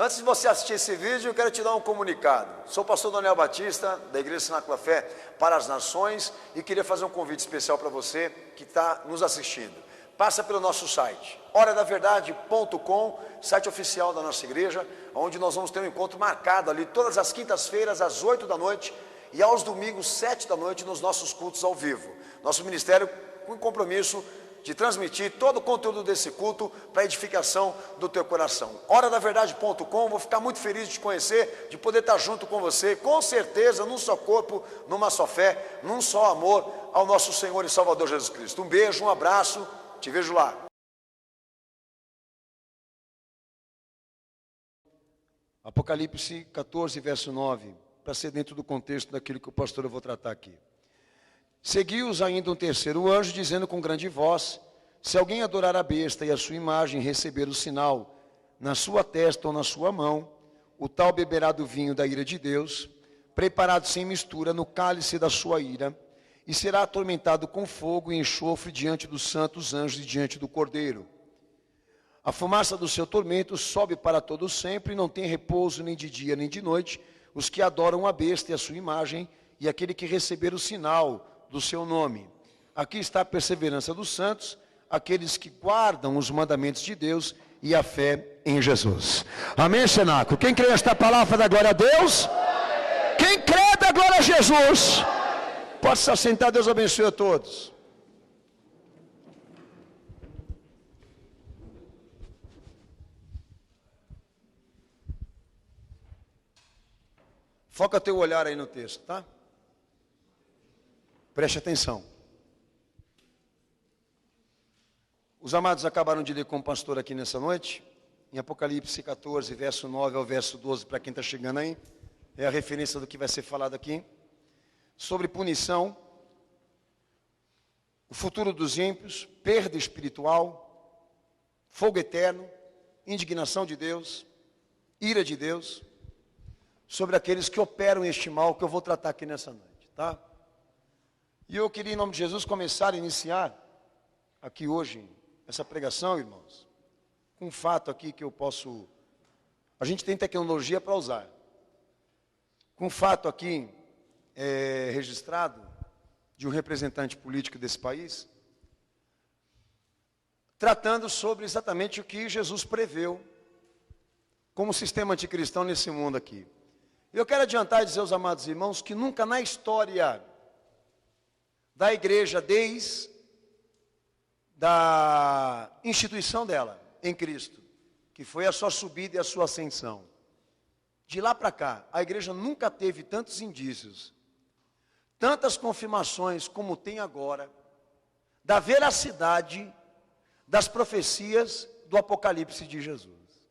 Antes de você assistir esse vídeo, eu quero te dar um comunicado. Sou o pastor Daniel Batista, da Igreja Cenáculo da Fé para as Nações, e queria fazer um convite especial para você que está nos assistindo. Passa pelo nosso site, horadaverdade.com, site oficial da nossa igreja, onde nós vamos ter um encontro marcado ali todas as quintas-feiras, às 8 da noite, e aos domingos, 7 da noite, nos nossos cultos ao vivo. Nosso ministério com compromisso de transmitir todo o conteúdo desse culto para a edificação do teu coração. Horadaverdade.com, vou ficar muito feliz de te conhecer, de poder estar junto com você, com certeza, num só corpo, numa só fé, num só amor ao nosso Senhor e Salvador Jesus Cristo. Um beijo, um abraço, te vejo lá. Apocalipse 14, verso 9, para ser dentro do contexto daquilo que o pastor eu vou tratar aqui. Seguiu-os ainda um terceiro anjo, dizendo com grande voz: se alguém adorar a besta e a sua imagem, receber o sinal na sua testa ou na sua mão, o tal beberá do vinho da ira de Deus, preparado sem mistura no cálice da sua ira, e será atormentado com fogo e enxofre diante dos santos anjos e diante do Cordeiro. A fumaça do seu tormento sobe para todo sempre, e não tem repouso nem de dia nem de noite, os que adoram a besta e a sua imagem, e aquele que receber o sinal do seu nome. Aqui está a perseverança dos santos, aqueles que guardam os mandamentos de Deus e a fé em Jesus. Amém, Cenáculo? Quem crê nesta palavra da glória a Deus? Quem crê da glória a Jesus? Pode se assentar, Deus abençoe a todos. Foca teu olhar aí no texto, tá? Preste atenção. Os amados acabaram de ler com o pastor aqui nessa noite, em Apocalipse 14, verso 9 ao verso 12, para quem está chegando aí, é a referência do que vai ser falado aqui, sobre punição, o futuro dos ímpios, perda espiritual, fogo eterno, indignação de Deus, ira de Deus, sobre aqueles que operam este mal que eu vou tratar aqui nessa noite, tá? E eu queria, em nome de Jesus, começar a iniciar aqui hoje, essa pregação, irmãos, com um fato aqui que eu posso... A gente tem tecnologia para usar. Com um fato aqui registrado de um representante político desse país, tratando sobre exatamente o que Jesus preveu como sistema anticristão nesse mundo aqui. Eu quero adiantar e dizer aos amados irmãos que nunca na história da igreja, desde da instituição dela em Cristo, que foi a sua subida e a sua ascensão, de lá para cá, a igreja nunca teve tantos indícios, tantas confirmações como tem agora, da veracidade das profecias do Apocalipse de Jesus.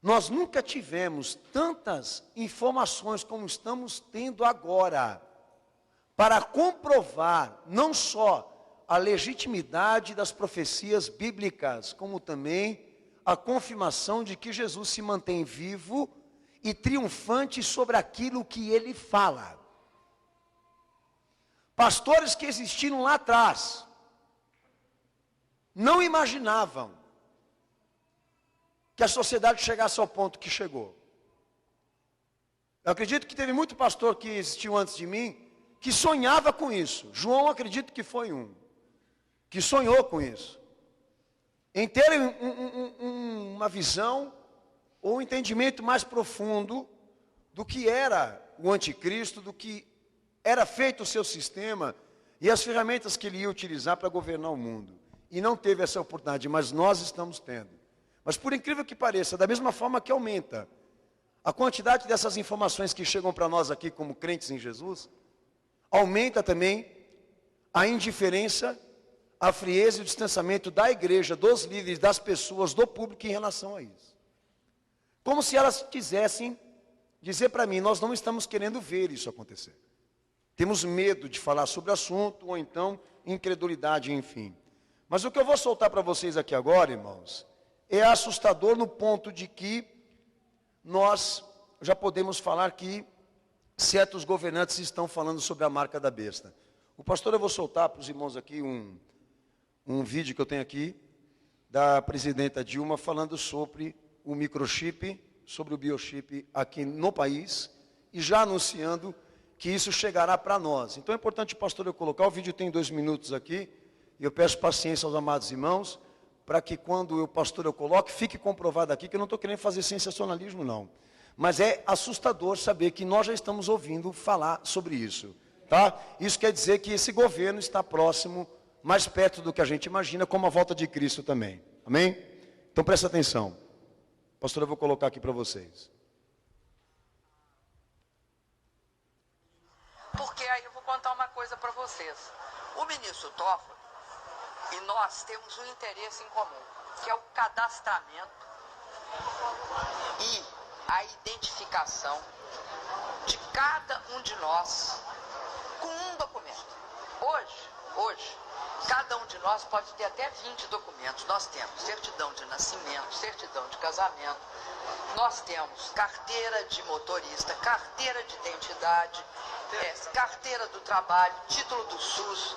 Nós nunca tivemos tantas informações como estamos tendo agora, para comprovar não só a legitimidade das profecias bíblicas, como também a confirmação de que Jesus se mantém vivo e triunfante sobre aquilo que ele fala. Pastores que existiram lá atrás não imaginavam que a sociedade chegasse ao ponto que chegou. Eu acredito que teve muito pastor que existiu antes de mim, que sonhava com isso. João, acredito que foi um, que sonhou com isso. Em ter uma visão, ou um entendimento mais profundo, do que era o anticristo, do que era feito o seu sistema, e as ferramentas que ele ia utilizar para governar o mundo. E não teve essa oportunidade, mas nós estamos tendo. Mas por incrível que pareça, da mesma forma que aumenta a quantidade dessas informações que chegam para nós aqui como crentes em Jesus, aumenta também a indiferença, a frieza e o distanciamento da igreja, dos líderes, das pessoas, do público em relação a isso. Como se elas quisessem dizer para mim: nós não estamos querendo ver isso acontecer. Temos medo de falar sobre o assunto, ou então incredulidade, enfim. Mas o que eu vou soltar para vocês aqui agora, irmãos, é assustador no ponto de que nós já podemos falar que certos governantes estão falando sobre a marca da besta. O pastor, eu vou soltar para os irmãos aqui um vídeo que eu tenho aqui, da presidenta Dilma falando sobre o microchip sobre o biochip aqui no país e já anunciando que isso chegará para nós. Então é importante, pastor, eu colocar, o vídeo tem 2 minutos aqui, e eu peço paciência aos amados irmãos, para que quando o pastor eu coloque, fique comprovado aqui, que eu não estou querendo fazer sensacionalismo não. Mas é assustador saber que nós já estamos ouvindo falar sobre isso, tá? Isso quer dizer que esse governo está próximo, mais perto do que a gente imagina, como a volta de Cristo também. Amém? Então presta atenção. Pastor, eu vou colocar aqui para vocês. Porque aí eu vou contar uma coisa para vocês. O ministro Toffoli e nós temos um interesse em comum, que é o cadastramento e a identificação de cada um de nós com um documento. Hoje, cada um de nós pode ter até 20 documentos. Nós temos certidão de nascimento, certidão de casamento, nós temos carteira de motorista, carteira de identidade, carteira do trabalho, título do SUS,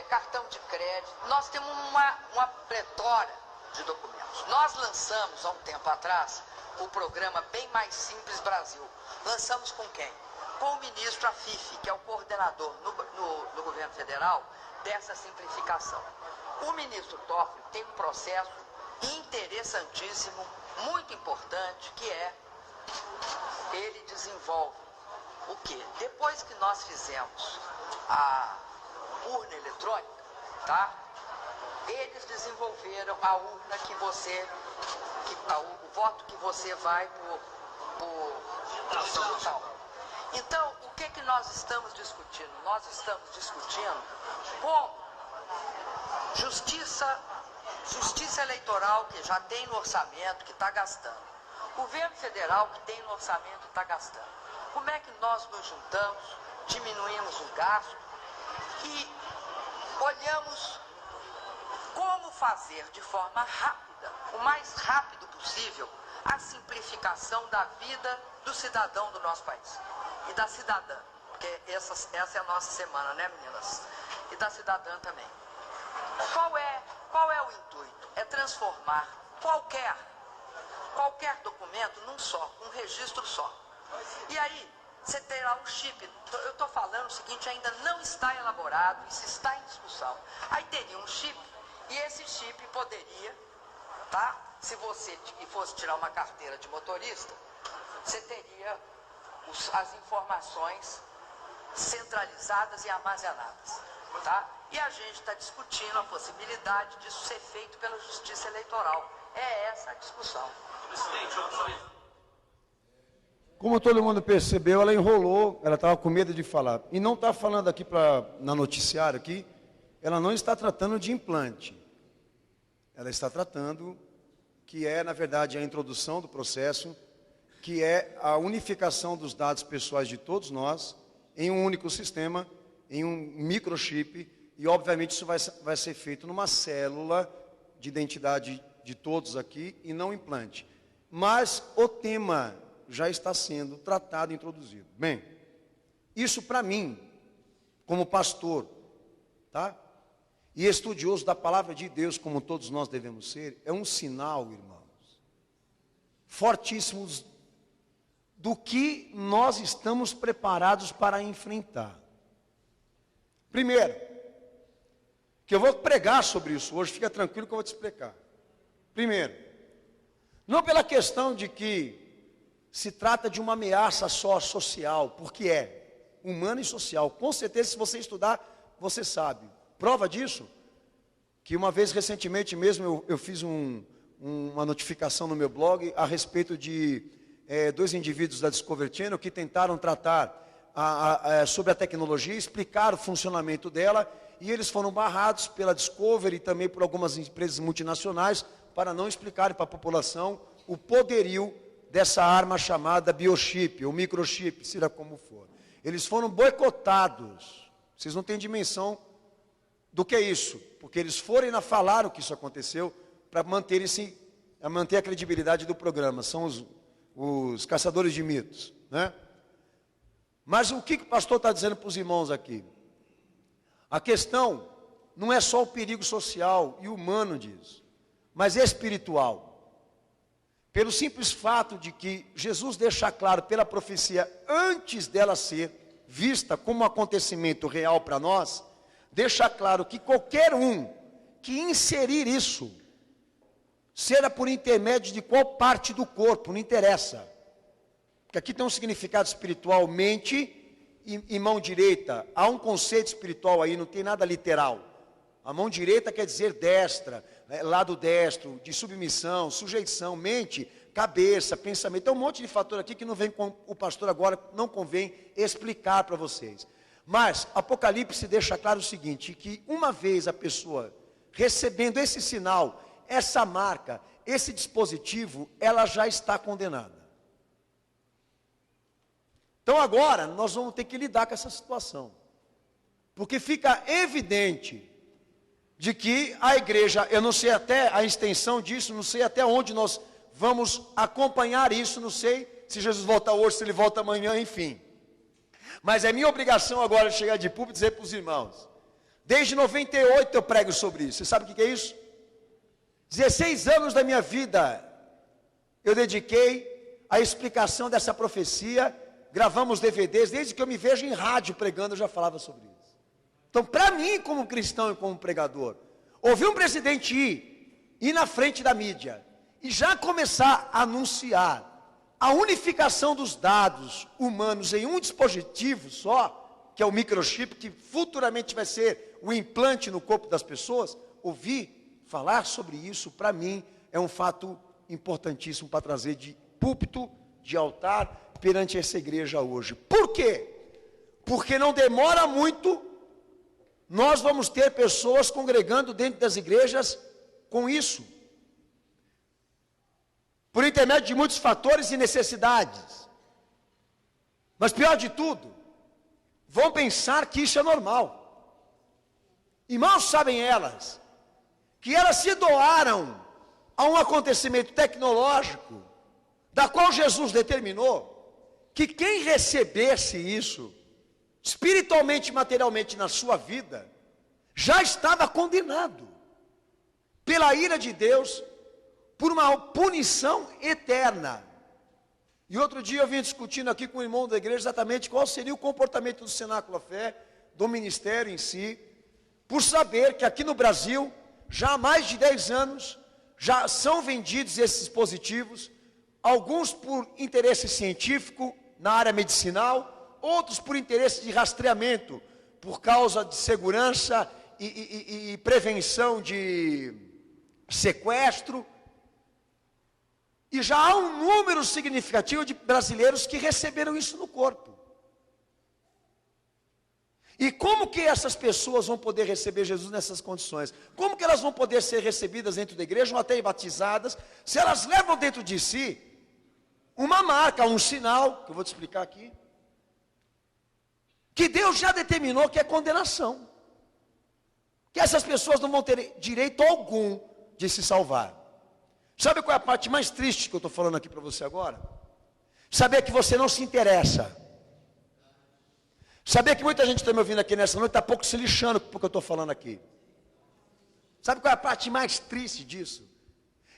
cartão de crédito. Nós temos uma pletora de documentos. Nós lançamos, há um tempo atrás, o programa Bem Mais Simples Brasil. Lançamos com quem? Com o ministro Afife, que é o coordenador no governo federal dessa simplificação. O ministro Toffoli tem um processo interessantíssimo, muito importante, que é, ele desenvolve o quê? Depois que nós fizemos a urna eletrônica, tá? Eles desenvolveram a urna que você, o voto que você vai por digital. Então, o que nós estamos discutindo? Nós estamos discutindo como justiça eleitoral, que já tem no orçamento, que está gastando. Governo federal, que tem no orçamento, está gastando. Como é que nós nos juntamos, diminuímos o gasto e olhamos como fazer de forma rápida, o mais rápido possível, a simplificação da vida do cidadão do nosso país e da cidadã, porque essa é a nossa semana, né, meninas? E da cidadã também. Qual é o intuito? É transformar qualquer documento num só, um registro só. E aí, você terá um chip. Eu estou falando o seguinte, ainda não está elaborado, isso está em discussão. Aí teria um chip, e esse chip poderia, tá? Se você fosse tirar uma carteira de motorista, você teria as informações centralizadas e armazenadas, tá? E a gente está discutindo a possibilidade disso ser feito pela Justiça Eleitoral. É essa a discussão. Como todo mundo percebeu, ela enrolou, ela estava com medo de falar. E não está falando aqui na noticiário aqui, ela não está tratando de implante. Ela está tratando que é, na verdade, a introdução do processo, que é a unificação dos dados pessoais de todos nós em um único sistema, em um microchip, e obviamente isso vai ser feito numa célula de identidade de todos aqui e não implante. Mas o tema já está sendo tratado e introduzido. Bem, isso para mim, como pastor, tá? E estudioso da palavra de Deus, como todos nós devemos ser, é um sinal, irmãos, fortíssimos do que nós estamos preparados para enfrentar. Primeiro, que eu vou pregar sobre isso hoje, fica tranquilo que eu vou te explicar. Primeiro, não pela questão de que se trata de uma ameaça só social, porque é humana e social. Com certeza, se você estudar, você sabe. Prova disso, que uma vez recentemente mesmo eu fiz uma notificação no meu blog a respeito de 2 indivíduos da Discovery Channel que tentaram tratar sobre a tecnologia, explicar o funcionamento dela, e eles foram barrados pela Discovery e também por algumas empresas multinacionais para não explicarem para a população o poderio dessa arma chamada biochip, ou microchip, seja como for. Eles foram boicotados. Vocês não têm dimensão do que é isso, porque eles foram e falaram que isso aconteceu para manter a credibilidade do programa. São os caçadores de mitos, né? Mas o que o pastor está dizendo para os irmãos aqui? A questão não é só o perigo social e humano disso, mas espiritual. pelo simples fato de que Jesus deixa claro pela profecia, antes dela ser vista como um acontecimento real para nós, deixa claro que qualquer um que inserir isso, seja por intermédio de qual parte do corpo, não interessa. Porque aqui tem um significado espiritual, mente e mão direita. Há um conceito espiritual aí, não tem nada literal. A mão direita quer dizer destra, lado destro, de submissão, sujeição, mente, cabeça, pensamento. Tem um monte de fator aqui que não vem com o pastor agora, não convém explicar para vocês. Mas Apocalipse deixa claro o seguinte, que uma vez a pessoa recebendo esse sinal, essa marca, esse dispositivo, ela já está condenada. Então agora nós vamos ter que lidar com essa situação. Porque fica evidente de que a igreja, eu não sei até a extensão disso, não sei até onde nós vamos acompanhar isso, não sei se Jesus volta hoje, se ele volta amanhã, enfim. Mas é minha obrigação agora de chegar de púlpito e dizer para os irmãos, desde 98 eu prego sobre isso. Você sabe o que é isso? 16 anos da minha vida eu dediquei à explicação dessa profecia, gravamos DVDs, desde que eu me vejo em rádio pregando eu já falava sobre isso. Então para mim como cristão e como pregador, ouvir um presidente ir na frente da mídia e já começar a anunciar a unificação dos dados humanos em um dispositivo só, que é o microchip, que futuramente vai ser o implante no corpo das pessoas, ouvir falar sobre isso, para mim, é um fato importantíssimo para trazer de púlpito, de altar, perante essa igreja hoje. Por quê? Porque não demora muito, nós vamos ter pessoas congregando dentro das igrejas com isso. Por intermédio de muitos fatores e necessidades. Mas pior de tudo, vão pensar que isso é normal. Irmãos, sabem elas, que elas se doaram a um acontecimento tecnológico, da qual Jesus determinou, que quem recebesse isso, espiritualmente e materialmente na sua vida, já estava condenado, pela ira de Deus, por uma punição eterna. E outro dia eu vim discutindo aqui com o irmão da igreja exatamente qual seria o comportamento do Cenáculo da Fé, do ministério em si, por saber que aqui no Brasil, já há mais de 10 anos, já são vendidos esses dispositivos, alguns por interesse científico, na área medicinal, outros por interesse de rastreamento, por causa de segurança e prevenção de sequestro. E já há um número significativo de brasileiros que receberam isso no corpo. E como que essas pessoas vão poder receber Jesus nessas condições? Como que elas vão poder ser recebidas dentro da igreja, ou até batizadas, se elas levam dentro de si uma marca, um sinal, que eu vou te explicar aqui, que Deus já determinou que é condenação. Que essas pessoas não vão ter direito algum de se salvar. Sabe qual é a parte mais triste que eu estou falando aqui para você agora? Saber que você não se interessa. Saber que muita gente está me ouvindo aqui nessa noite, está pouco se lixando porque eu estou falando aqui. Sabe qual é a parte mais triste disso?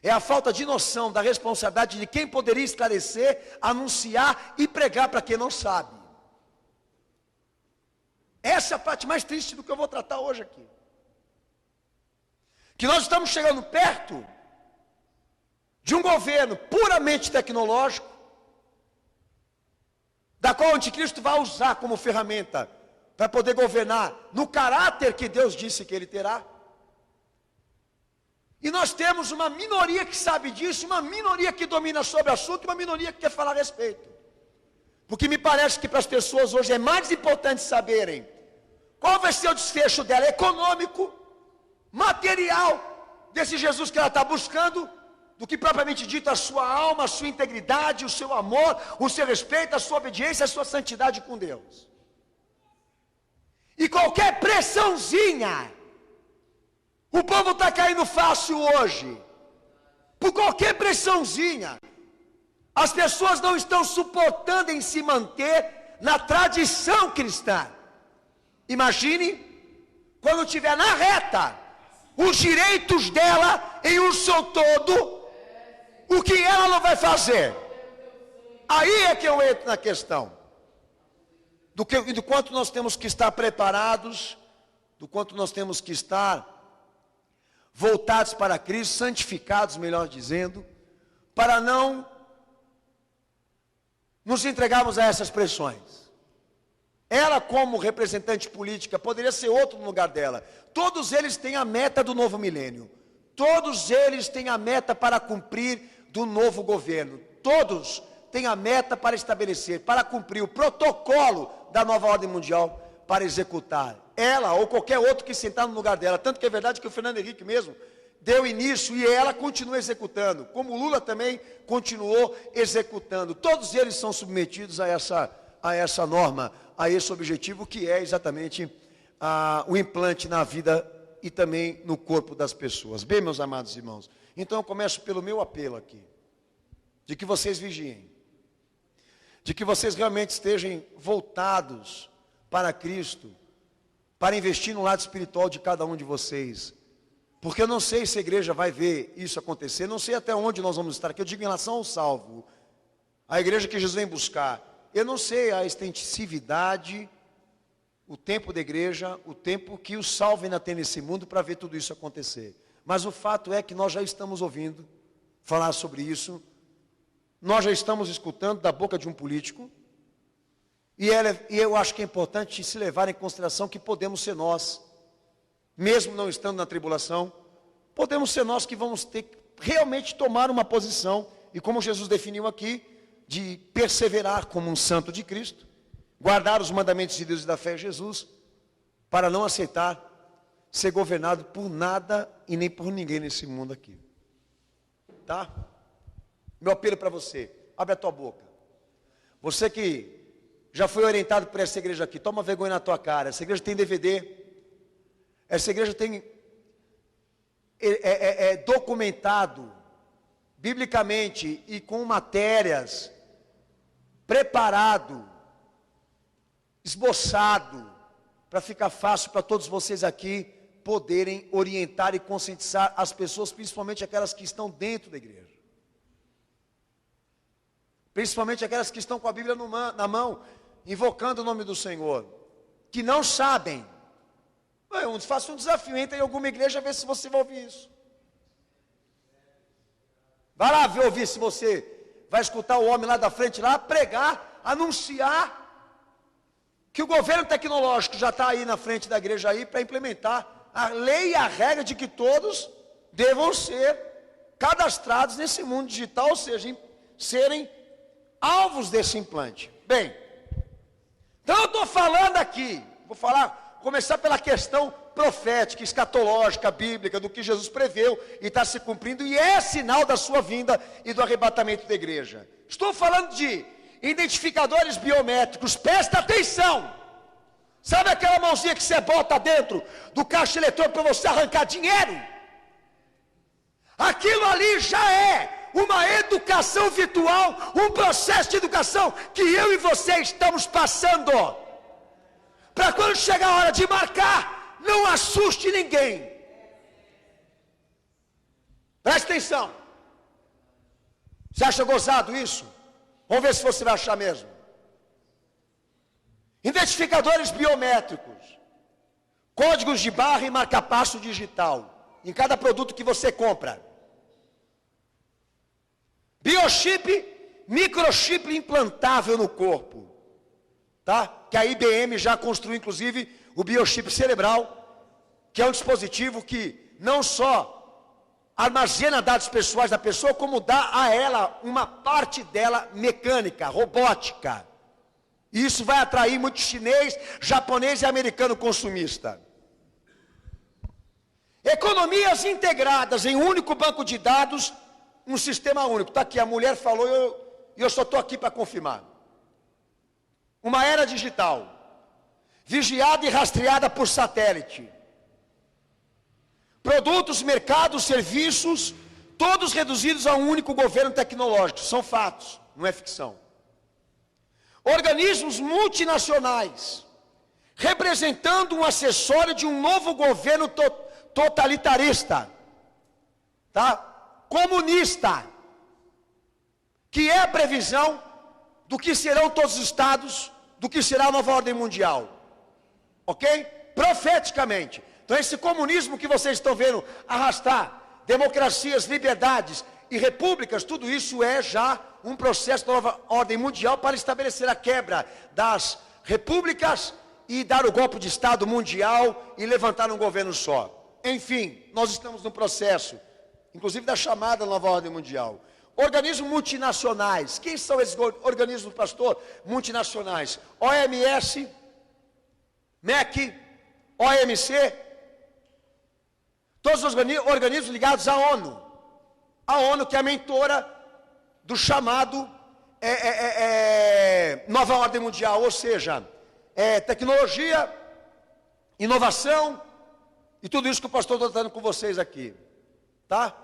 É a falta de noção da responsabilidade de quem poderia esclarecer, anunciar e pregar para quem não sabe. Essa é a parte mais triste do que eu vou tratar hoje aqui. Que nós estamos chegando perto de um governo puramente tecnológico, da qual o anticristo vai usar como ferramenta para poder governar no caráter que Deus disse que ele terá. E nós temos uma minoria que sabe disso, uma minoria que domina sobre o assunto, e uma minoria que quer falar a respeito. Porque me parece que para as pessoas hoje é mais importante saberem qual vai ser o desfecho dela econômico, material, desse Jesus que ela está buscando, do que propriamente dito a sua alma, a sua integridade, o seu amor, o seu respeito, a sua obediência, a sua santidade com Deus. E qualquer pressãozinha, o povo está caindo fácil hoje, por qualquer pressãozinha, as pessoas não estão suportando em se manter na tradição cristã. Imagine, quando estiver na reta, os direitos dela em um só todo, o que ela não vai fazer? Aí é que eu entro na questão do quanto nós temos que estar preparados, do quanto nós temos que estar voltados para Cristo, santificados, melhor dizendo, para não nos entregarmos a essas pressões. Ela, como representante política, poderia ser outro no lugar dela. Todos eles têm a meta do novo milênio. Todos eles têm a meta para cumprir do novo governo. Todos têm a meta para estabelecer, para cumprir o protocolo da nova ordem mundial, para executar. Ela ou qualquer outro que sentar no lugar dela. Tanto que é verdade que o Fernando Henrique mesmo deu início e ela continua executando. Como o Lula também continuou executando. Todos eles são submetidos a essa norma, a esse objetivo que é exatamente o implante na vida e também no corpo das pessoas. Bem, meus amados irmãos, então eu começo pelo meu apelo aqui, de que vocês vigiem, de que vocês realmente estejam voltados para Cristo, para investir no lado espiritual de cada um de vocês, porque eu não sei se a igreja vai ver isso acontecer, não sei até onde nós vamos estar aqui, eu digo em relação ao salvo, a igreja que Jesus vem buscar, eu não sei a extensividade, o tempo da igreja, o tempo que o salvo ainda tem nesse mundo para ver tudo isso acontecer. Mas o fato é que nós já estamos ouvindo falar sobre isso, nós já estamos escutando da boca de um político, e eu acho que é importante se levar em consideração que podemos ser nós, mesmo não estando na tribulação, podemos ser nós que vamos ter que realmente tomar uma posição, e como Jesus definiu aqui, de perseverar como um santo de Cristo, guardar os mandamentos de Deus e da fé em Jesus, para não aceitar ser governado por nada e nem por ninguém nesse mundo aqui. Tá? Meu apelo para você, abre a tua boca. Você que já foi orientado por essa igreja aqui, toma vergonha na tua cara. Essa igreja tem DVD, essa igreja tem documentado biblicamente e com matérias, preparado, esboçado, para ficar fácil para todos vocês aqui poderem orientar e conscientizar as pessoas, principalmente aquelas que estão dentro da igreja. Principalmente aquelas que estão com a Bíblia na mão, invocando o nome do Senhor, que não sabem. Eu faço um desafio, entra em alguma igreja, vê se você vai ouvir isso. Vai lá ver, ouvir se você vai escutar o homem lá da frente, lá pregar, anunciar que o governo tecnológico já está aí na frente da igreja aí para implementar a lei e a regra de que todos devam ser cadastrados nesse mundo digital, ou seja, serem alvos desse implante. Bem, então eu estou falando aqui, começar pela questão profética, escatológica, bíblica, do que Jesus preveu e está se cumprindo, e é sinal da sua vinda e do arrebatamento da igreja. Estou falando de identificadores biométricos, presta atenção. Sabe aquela mãozinha que você bota dentro do caixa eletrônico para você arrancar dinheiro? Aquilo ali já é uma educação virtual, um processo de educação que eu e você estamos passando, para quando chegar a hora de marcar, não assuste ninguém. Presta atenção. Você acha gozado isso? Vamos ver se você vai achar mesmo. Identificadores biométricos, códigos de barra e marca-passo digital, em cada produto que você compra. Biochip, microchip implantável no corpo, tá? Que a IBM já construiu, inclusive, o biochip cerebral, que é um dispositivo que não só armazena dados pessoais da pessoa, como dá a ela uma parte dela mecânica, robótica. E isso vai atrair muito chinês, japonês e americano consumista. Economias integradas em um único banco de dados, um sistema único. Está aqui, a mulher falou e eu só estou aqui para confirmar. Uma era digital, vigiada e rastreada por satélite. Produtos, mercados, serviços, todos reduzidos a um único governo tecnológico. São fatos, não é ficção. Organismos multinacionais, representando um acessório de um novo governo totalitarista, tá? Comunista, que é a previsão do que serão todos os estados, do que será a nova ordem mundial. Ok? Profeticamente. Então esse comunismo que vocês estão vendo arrastar, democracias, liberdades e repúblicas, tudo isso é já um processo da nova ordem mundial para estabelecer a quebra das repúblicas e dar o golpe de Estado mundial e levantar um governo só. Enfim, nós estamos no processo, inclusive da chamada nova ordem mundial. Organismos multinacionais. Quem são esses organismos, pastor? Multinacionais. OMS, MEC, OMC, todos os organismos ligados à ONU. A ONU que é a mentora do chamado nova ordem mundial, ou seja, tecnologia, inovação e tudo isso que o pastor está tratando com vocês aqui, tá?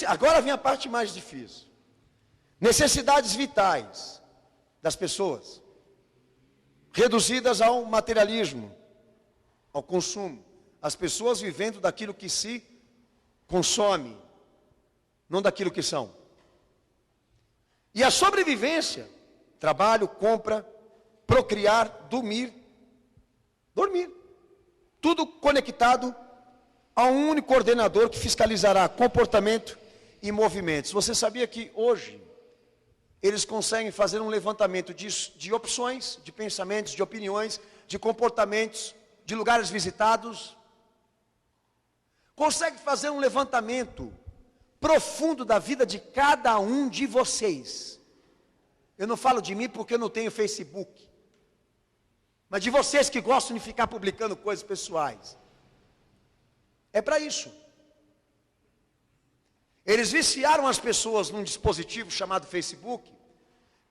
Agora vem a parte mais difícil. Necessidades vitais das pessoas, reduzidas ao materialismo, ao consumo. As pessoas vivendo daquilo que se consome, não daquilo que são. E a sobrevivência, trabalho, compra, procriar, dormir. Tudo conectado a um único coordenador que fiscalizará comportamento e movimentos. Você sabia que hoje eles conseguem fazer um levantamento de opções, de pensamentos, de opiniões, de comportamentos, de lugares visitados? Consegue fazer um levantamento profundo da vida de cada um de vocês. Eu não falo de mim porque eu não tenho Facebook, mas de vocês que gostam de ficar publicando coisas pessoais. É para isso. Eles viciaram as pessoas num dispositivo chamado Facebook,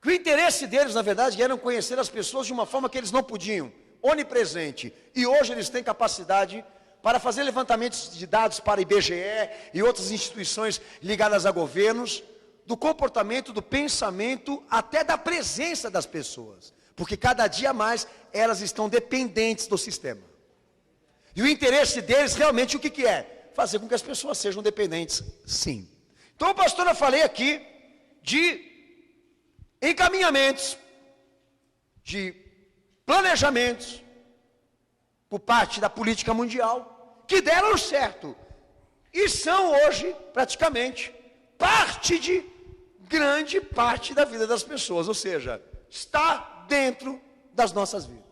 que o interesse deles, na verdade, era conhecer as pessoas de uma forma que eles não podiam, onipresente. E hoje eles têm capacidade para fazer levantamentos de dados para IBGE e outras instituições ligadas a governos, do comportamento, do pensamento, até da presença das pessoas. Porque cada dia mais elas estão dependentes do sistema. E o interesse deles realmente o que é? Fazer com que as pessoas sejam dependentes, sim. Então, pastor, eu falei aqui de encaminhamentos, de planejamentos, por parte da política mundial, que deram certo. E são hoje, praticamente, grande parte da vida das pessoas. Ou seja, está dentro das nossas vidas.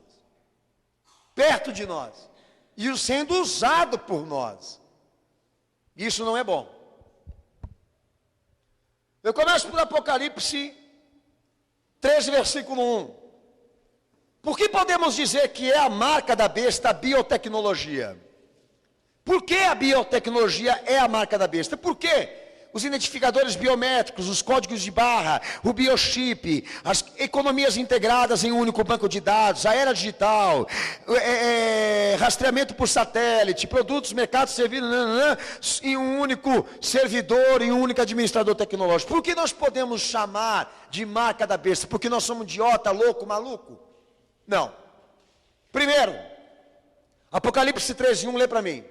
Perto de nós. E sendo usado por nós. Isso não é bom. Eu começo por Apocalipse 13, versículo 1. Por que podemos dizer que é a marca da besta a biotecnologia? Por que a biotecnologia é a marca da besta? Por quê? Os identificadores biométricos, os códigos de barra, o biochip, as economias integradas em um único banco de dados, a era digital, rastreamento por satélite, produtos, mercados, serviços, em um único servidor, em um único administrador tecnológico. Por que nós podemos chamar de marca da besta? Porque nós somos idiota, louco, maluco? Não. Primeiro, Apocalipse 13:1, lê para mim.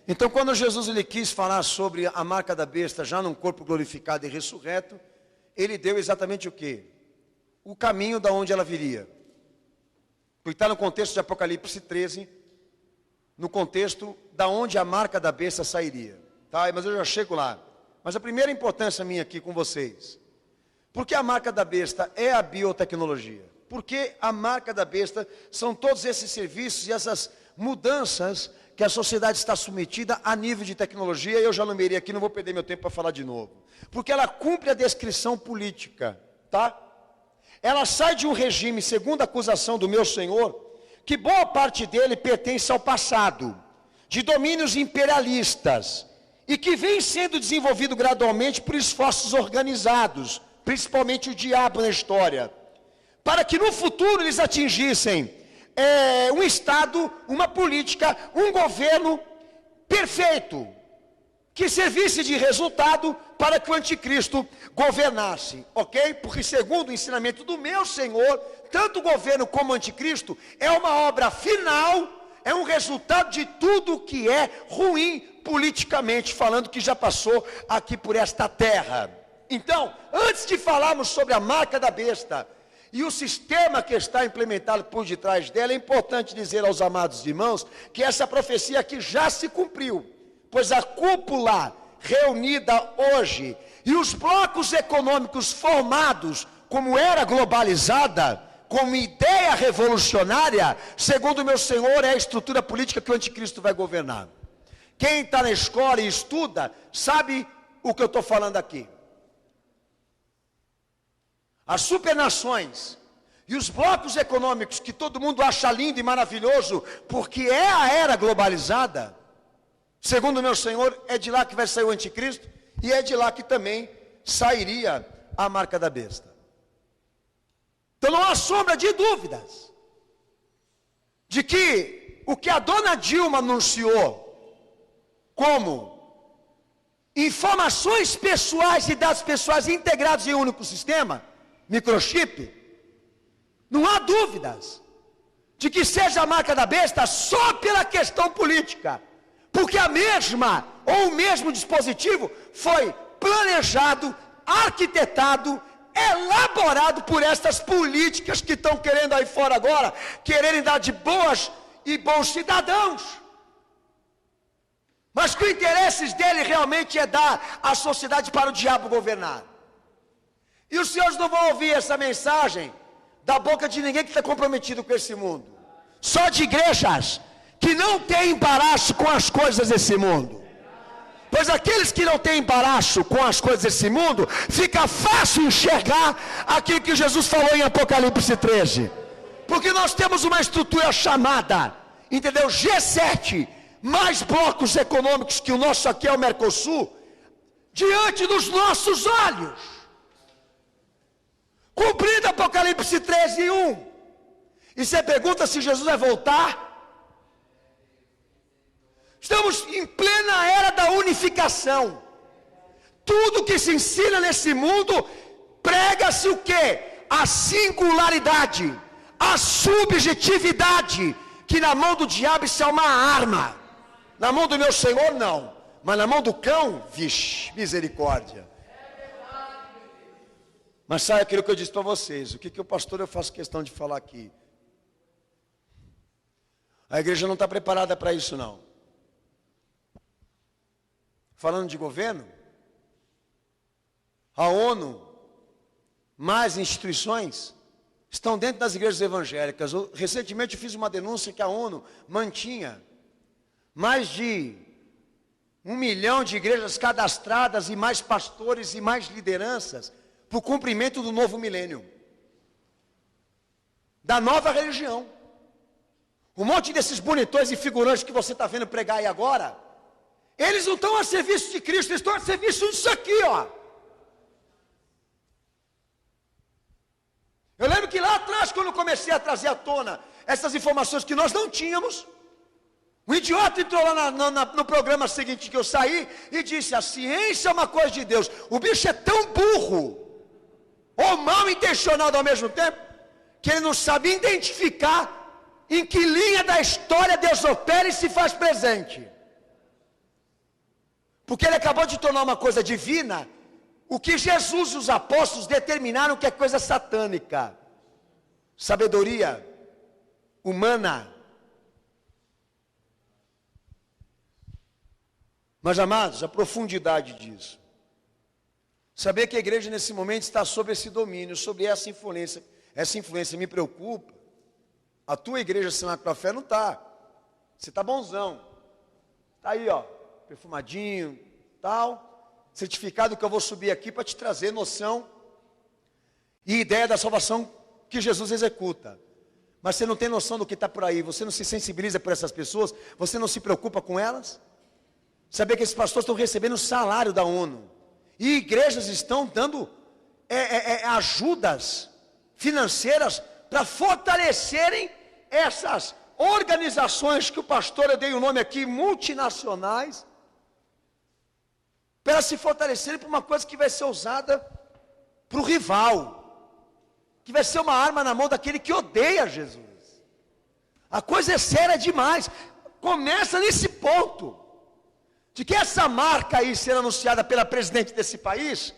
Então, quando Jesus ele quis falar sobre a marca da besta, já num corpo glorificado e ressurreto, ele deu exatamente o quê? O caminho da onde ela viria. Porque está no contexto de Apocalipse 13, no contexto da onde a marca da besta sairia. Tá? Mas eu já chego lá. Mas a primeira importância minha aqui com vocês. Porque a marca da besta é a biotecnologia. Porque a marca da besta são todos esses serviços e essas mudanças que a sociedade está submetida a nível de tecnologia. Eu já numerei aqui, não vou perder meu tempo para falar de novo. Porque ela cumpre a descrição política, tá? Ela sai de um regime, segundo a acusação do meu senhor, que boa parte dele pertence ao passado, de domínios imperialistas, e que vem sendo desenvolvido gradualmente por esforços organizados, principalmente o diabo na história, para que no futuro eles atingissem um Estado, uma política, um governo perfeito, que servisse de resultado para que o anticristo governasse, ok? Porque segundo o ensinamento do meu Senhor, tanto o governo como o anticristo é uma obra final, é um resultado de tudo que é ruim politicamente falando, que já passou aqui por esta terra. Então, antes de falarmos sobre a marca da besta e o sistema que está implementado por detrás dela, é importante dizer aos amados irmãos que essa profecia aqui já se cumpriu, pois a cúpula reunida hoje e os blocos econômicos formados como era globalizada, como ideia revolucionária, segundo o meu Senhor, é a estrutura política que o anticristo vai governar. Quem está na escola e estuda, sabe o que eu estou falando aqui. As supernações e os blocos econômicos que todo mundo acha lindo e maravilhoso, porque é a era globalizada, segundo o meu Senhor, é de lá que vai sair o anticristo, e é de lá que também sairia a marca da besta. Então não há sombra de dúvidas de que o que a dona Dilma anunciou como informações pessoais e dados pessoais integrados em um único sistema, microchip, não há dúvidas de que seja a marca da besta só pela questão política, porque a mesma ou o mesmo dispositivo foi planejado, arquitetado, elaborado por essas políticas que estão querendo aí fora agora, quererem dar de boas e bons cidadãos, mas que o interesse dele realmente é dar a sociedade para o diabo governar. E os senhores não vão ouvir essa mensagem da boca de ninguém que está comprometido com esse mundo, só de igrejas que não têm embaraço com as coisas desse mundo. Pois aqueles que não têm embaraço com as coisas desse mundo, fica fácil enxergar aquilo que Jesus falou em Apocalipse 13. Porque nós temos uma estrutura chamada, entendeu? G7, mais blocos econômicos que o nosso aqui é o Mercosul, diante dos nossos olhos. Cumprido Apocalipse 13, 1. E você pergunta se Jesus vai voltar? Estamos em plena era da unificação. Tudo que se ensina nesse mundo, prega-se o quê? A singularidade, a subjetividade, que na mão do diabo isso é uma arma. Na mão do meu Senhor não, mas na mão do cão, vixe, misericórdia. Mas sabe aquilo que eu disse para vocês, o que o pastor eu faço questão de falar aqui? A igreja não está preparada para isso não. Falando de governo, a ONU, mais instituições, estão dentro das igrejas evangélicas. Recentemente eu fiz uma denúncia que a ONU mantinha mais de 1 milhão de igrejas cadastradas e mais pastores e mais lideranças para o cumprimento do novo milênio, da nova religião. Um monte desses bonitões e figurantes que você está vendo pregar aí agora, eles não estão a serviço de Cristo, eles estão a serviço disso aqui, ó. Eu lembro que lá atrás, quando eu comecei a trazer à tona essas informações que nós não tínhamos, um idiota entrou lá no programa seguinte que eu saí e disse: a ciência é uma coisa de Deus. O bicho é tão burro, ou mal intencionado ao mesmo tempo, que ele não sabe identificar em que linha da história Deus opera e se faz presente. Porque ele acabou de tornar uma coisa divina o que Jesus e os apóstolos determinaram que é coisa satânica. Sabedoria humana. Mas, amados, a profundidade disso. Saber que a igreja nesse momento está sob esse domínio, sob essa influência me preocupa. A tua igreja assinada pela fé não está. Você está bonzão. Está aí, ó, perfumadinho, tal. Certificado que eu vou subir aqui para te trazer noção e ideia da salvação que Jesus executa. Mas você não tem noção do que está por aí. Você não se sensibiliza por essas pessoas. Você não se preocupa com elas. Saber que esses pastores estão recebendo o salário da ONU. E igrejas estão dando ajudas financeiras para fortalecerem essas organizações que o pastor, eu dei o nome aqui, multinacionais, para se fortalecerem para uma coisa que vai ser usada para o rival, que vai ser uma arma na mão daquele que odeia Jesus. A coisa é séria demais. Começa nesse ponto, de que essa marca aí ser anunciada pela presidente desse país,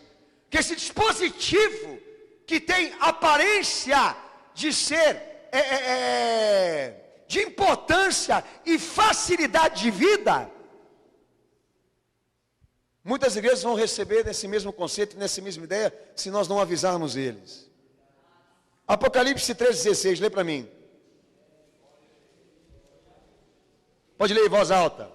que esse dispositivo que tem aparência de ser de importância e facilidade de vida, muitas igrejas vão receber nesse mesmo conceito, nessa mesma ideia, se nós não avisarmos eles. Apocalipse 3,16, lê para mim. Pode ler em voz alta.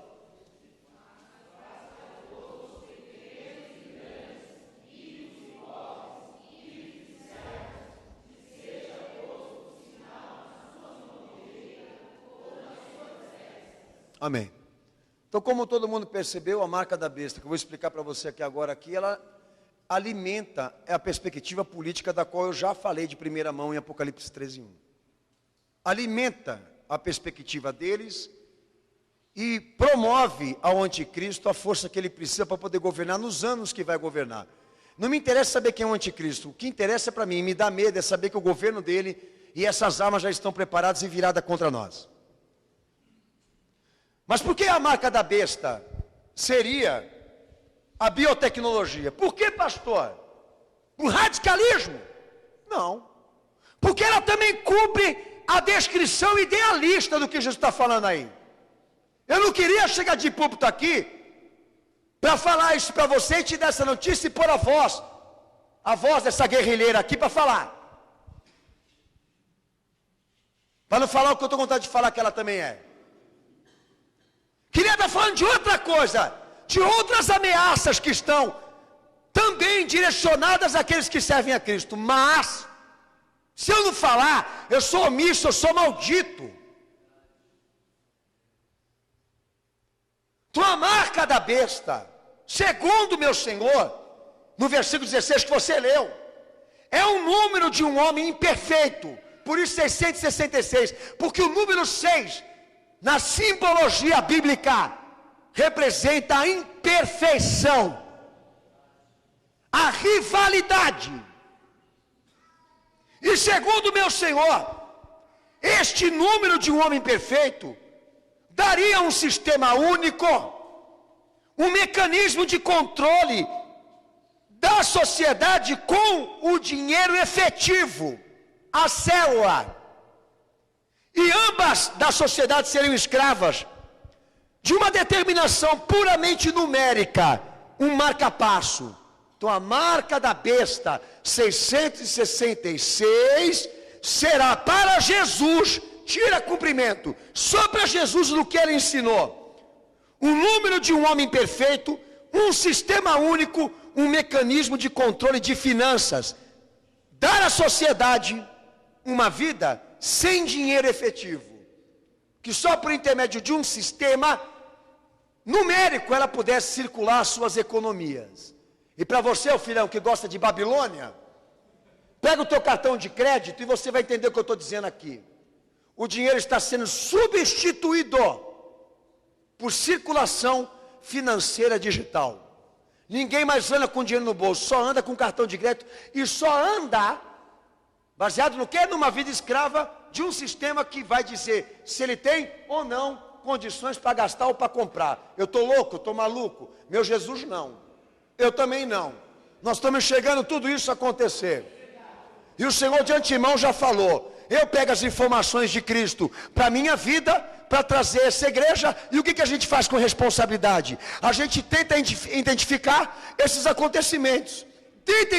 Amém. Então, como todo mundo percebeu, a marca da besta, que eu vou explicar para você aqui agora, ela alimenta a perspectiva política da qual eu já falei de primeira mão em Apocalipse 13:1. Alimenta a perspectiva deles e promove ao anticristo a força que ele precisa para poder governar nos anos que vai governar. Não me interessa saber quem é o anticristo. O que interessa para mim, me dá medo, é saber que o governo dele e essas armas já estão preparadas e viradas contra nós. Mas por que a marca da besta seria a biotecnologia? Por que, pastor? O radicalismo? Não. Porque ela também cumpre a descrição idealista do que Jesus está falando aí. Eu não queria chegar de púlpito aqui para falar isso para você e te dar essa notícia e pôr a voz dessa guerrilheira aqui para falar. Para não falar o que eu estou com vontade de falar que ela também é. Queria estar falando de outra coisa, de outras ameaças que estão também direcionadas àqueles que servem a Cristo. Mas, se eu não falar, eu sou omisso, eu sou maldito. Então a marca da besta, segundo meu Senhor, no versículo 16 que você leu, é um número de um homem imperfeito. Por isso 666, porque o número 6... na simbologia bíblica, representa a imperfeição, a rivalidade. E segundo meu Senhor, este número de um homem perfeito, daria um sistema único, um mecanismo de controle da sociedade com o dinheiro efetivo, a célula. E ambas da sociedade seriam escravas de uma determinação puramente numérica, um marca-passo. Então a marca da besta 666 será para Jesus, tira cumprimento, só para Jesus no que ele ensinou. O número de um homem perfeito, um sistema único, um mecanismo de controle de finanças. Dar à sociedade uma vida sem dinheiro efetivo, que só por intermédio de um sistema numérico ela pudesse circular as suas economias. E para você, o filhão que gosta de Babilônia, pega o teu cartão de crédito e você vai entender o que eu estou dizendo aqui. O dinheiro está sendo substituído por circulação financeira digital. Ninguém mais anda com dinheiro no bolso, só anda com cartão de crédito e só anda baseado no que? Numa vida escrava de um sistema que vai dizer se ele tem ou não condições para gastar ou para comprar. Eu estou louco, eu estou maluco. Meu Jesus não. Eu também não. Nós estamos enxergando tudo isso acontecer. E o Senhor de antemão já falou. Eu pego as informações de Cristo para a minha vida, para trazer essa igreja. E o que a gente faz com responsabilidade? A gente tenta identificar esses acontecimentos. Tenta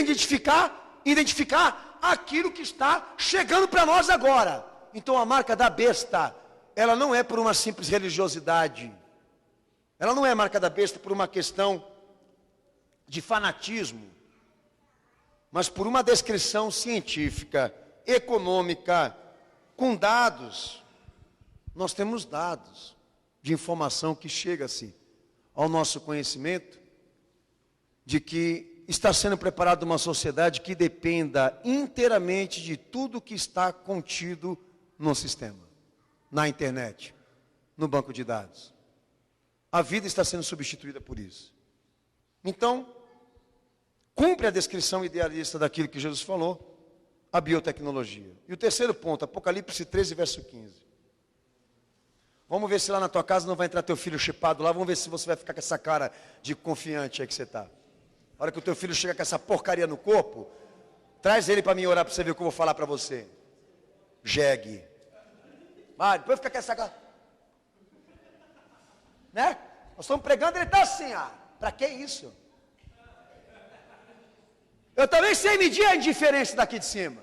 identificar aquilo que está chegando para nós agora. Então a marca da besta, ela não é por uma simples religiosidade. Ela não é a marca da besta por uma questão de fanatismo, mas por uma descrição científica, econômica, com dados. Nós temos dados de informação que chega-se ao nosso conhecimento de que está sendo preparada uma sociedade que dependa inteiramente de tudo que está contido no sistema. na internet, no banco de dados. A vida está sendo substituída por isso. Então, cumpre a descrição idealista daquilo que Jesus falou, a biotecnologia. E o terceiro ponto, Apocalipse 13, verso 15. Vamos ver se lá na tua casa não vai entrar teu filho chipado lá, vamos ver se você vai ficar com essa cara de confiante aí que você está. A hora que o teu filho chega com essa porcaria no corpo, traz ele para mim orar para você ver o que eu vou falar para você. Jegue. Vai, depois fica com essa cara. Né? Nós estamos pregando, ele está assim, para que isso? Eu também sei medir a indiferença daqui de cima.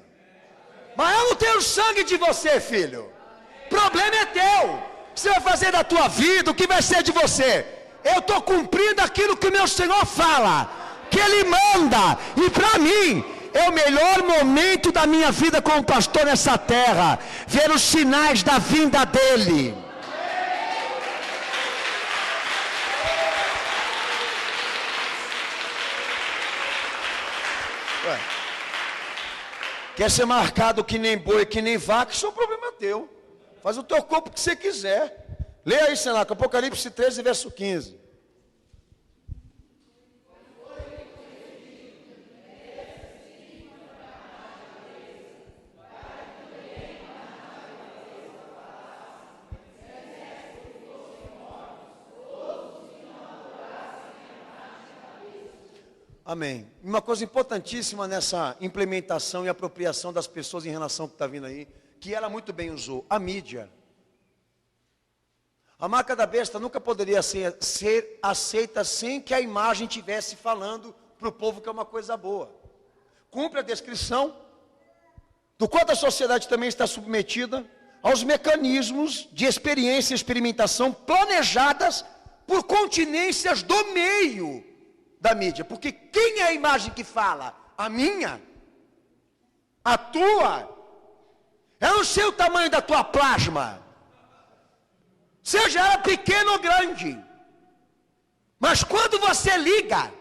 Mas eu não tenho sangue de você, filho. O problema é teu. O que você vai fazer da tua vida? O que vai ser de você? Eu estou cumprindo aquilo que o meu Senhor fala, que Ele manda. E para mim, é o melhor momento da minha vida como pastor nessa terra. Ver os sinais da vinda dEle. Quer ser marcado que nem boi, que nem vaca, isso é um problema teu. Faz o teu corpo o que você quiser. Leia aí, Senaco, Apocalipse 13, verso 15. Amém. Uma coisa importantíssima nessa implementação e apropriação das pessoas em relação ao que está vindo aí, que ela muito bem usou, a mídia. A marca da besta nunca poderia ser aceita sem que a imagem estivesse falando para o povo que é uma coisa boa. Cumpre a descrição do quanto a sociedade também está submetida aos mecanismos de experiência e experimentação planejadas por continências do meio da mídia, porque quem é a imagem que fala? A minha? A tua? Eu não sei o tamanho da tua plasma, seja ela pequena ou grande, mas quando você liga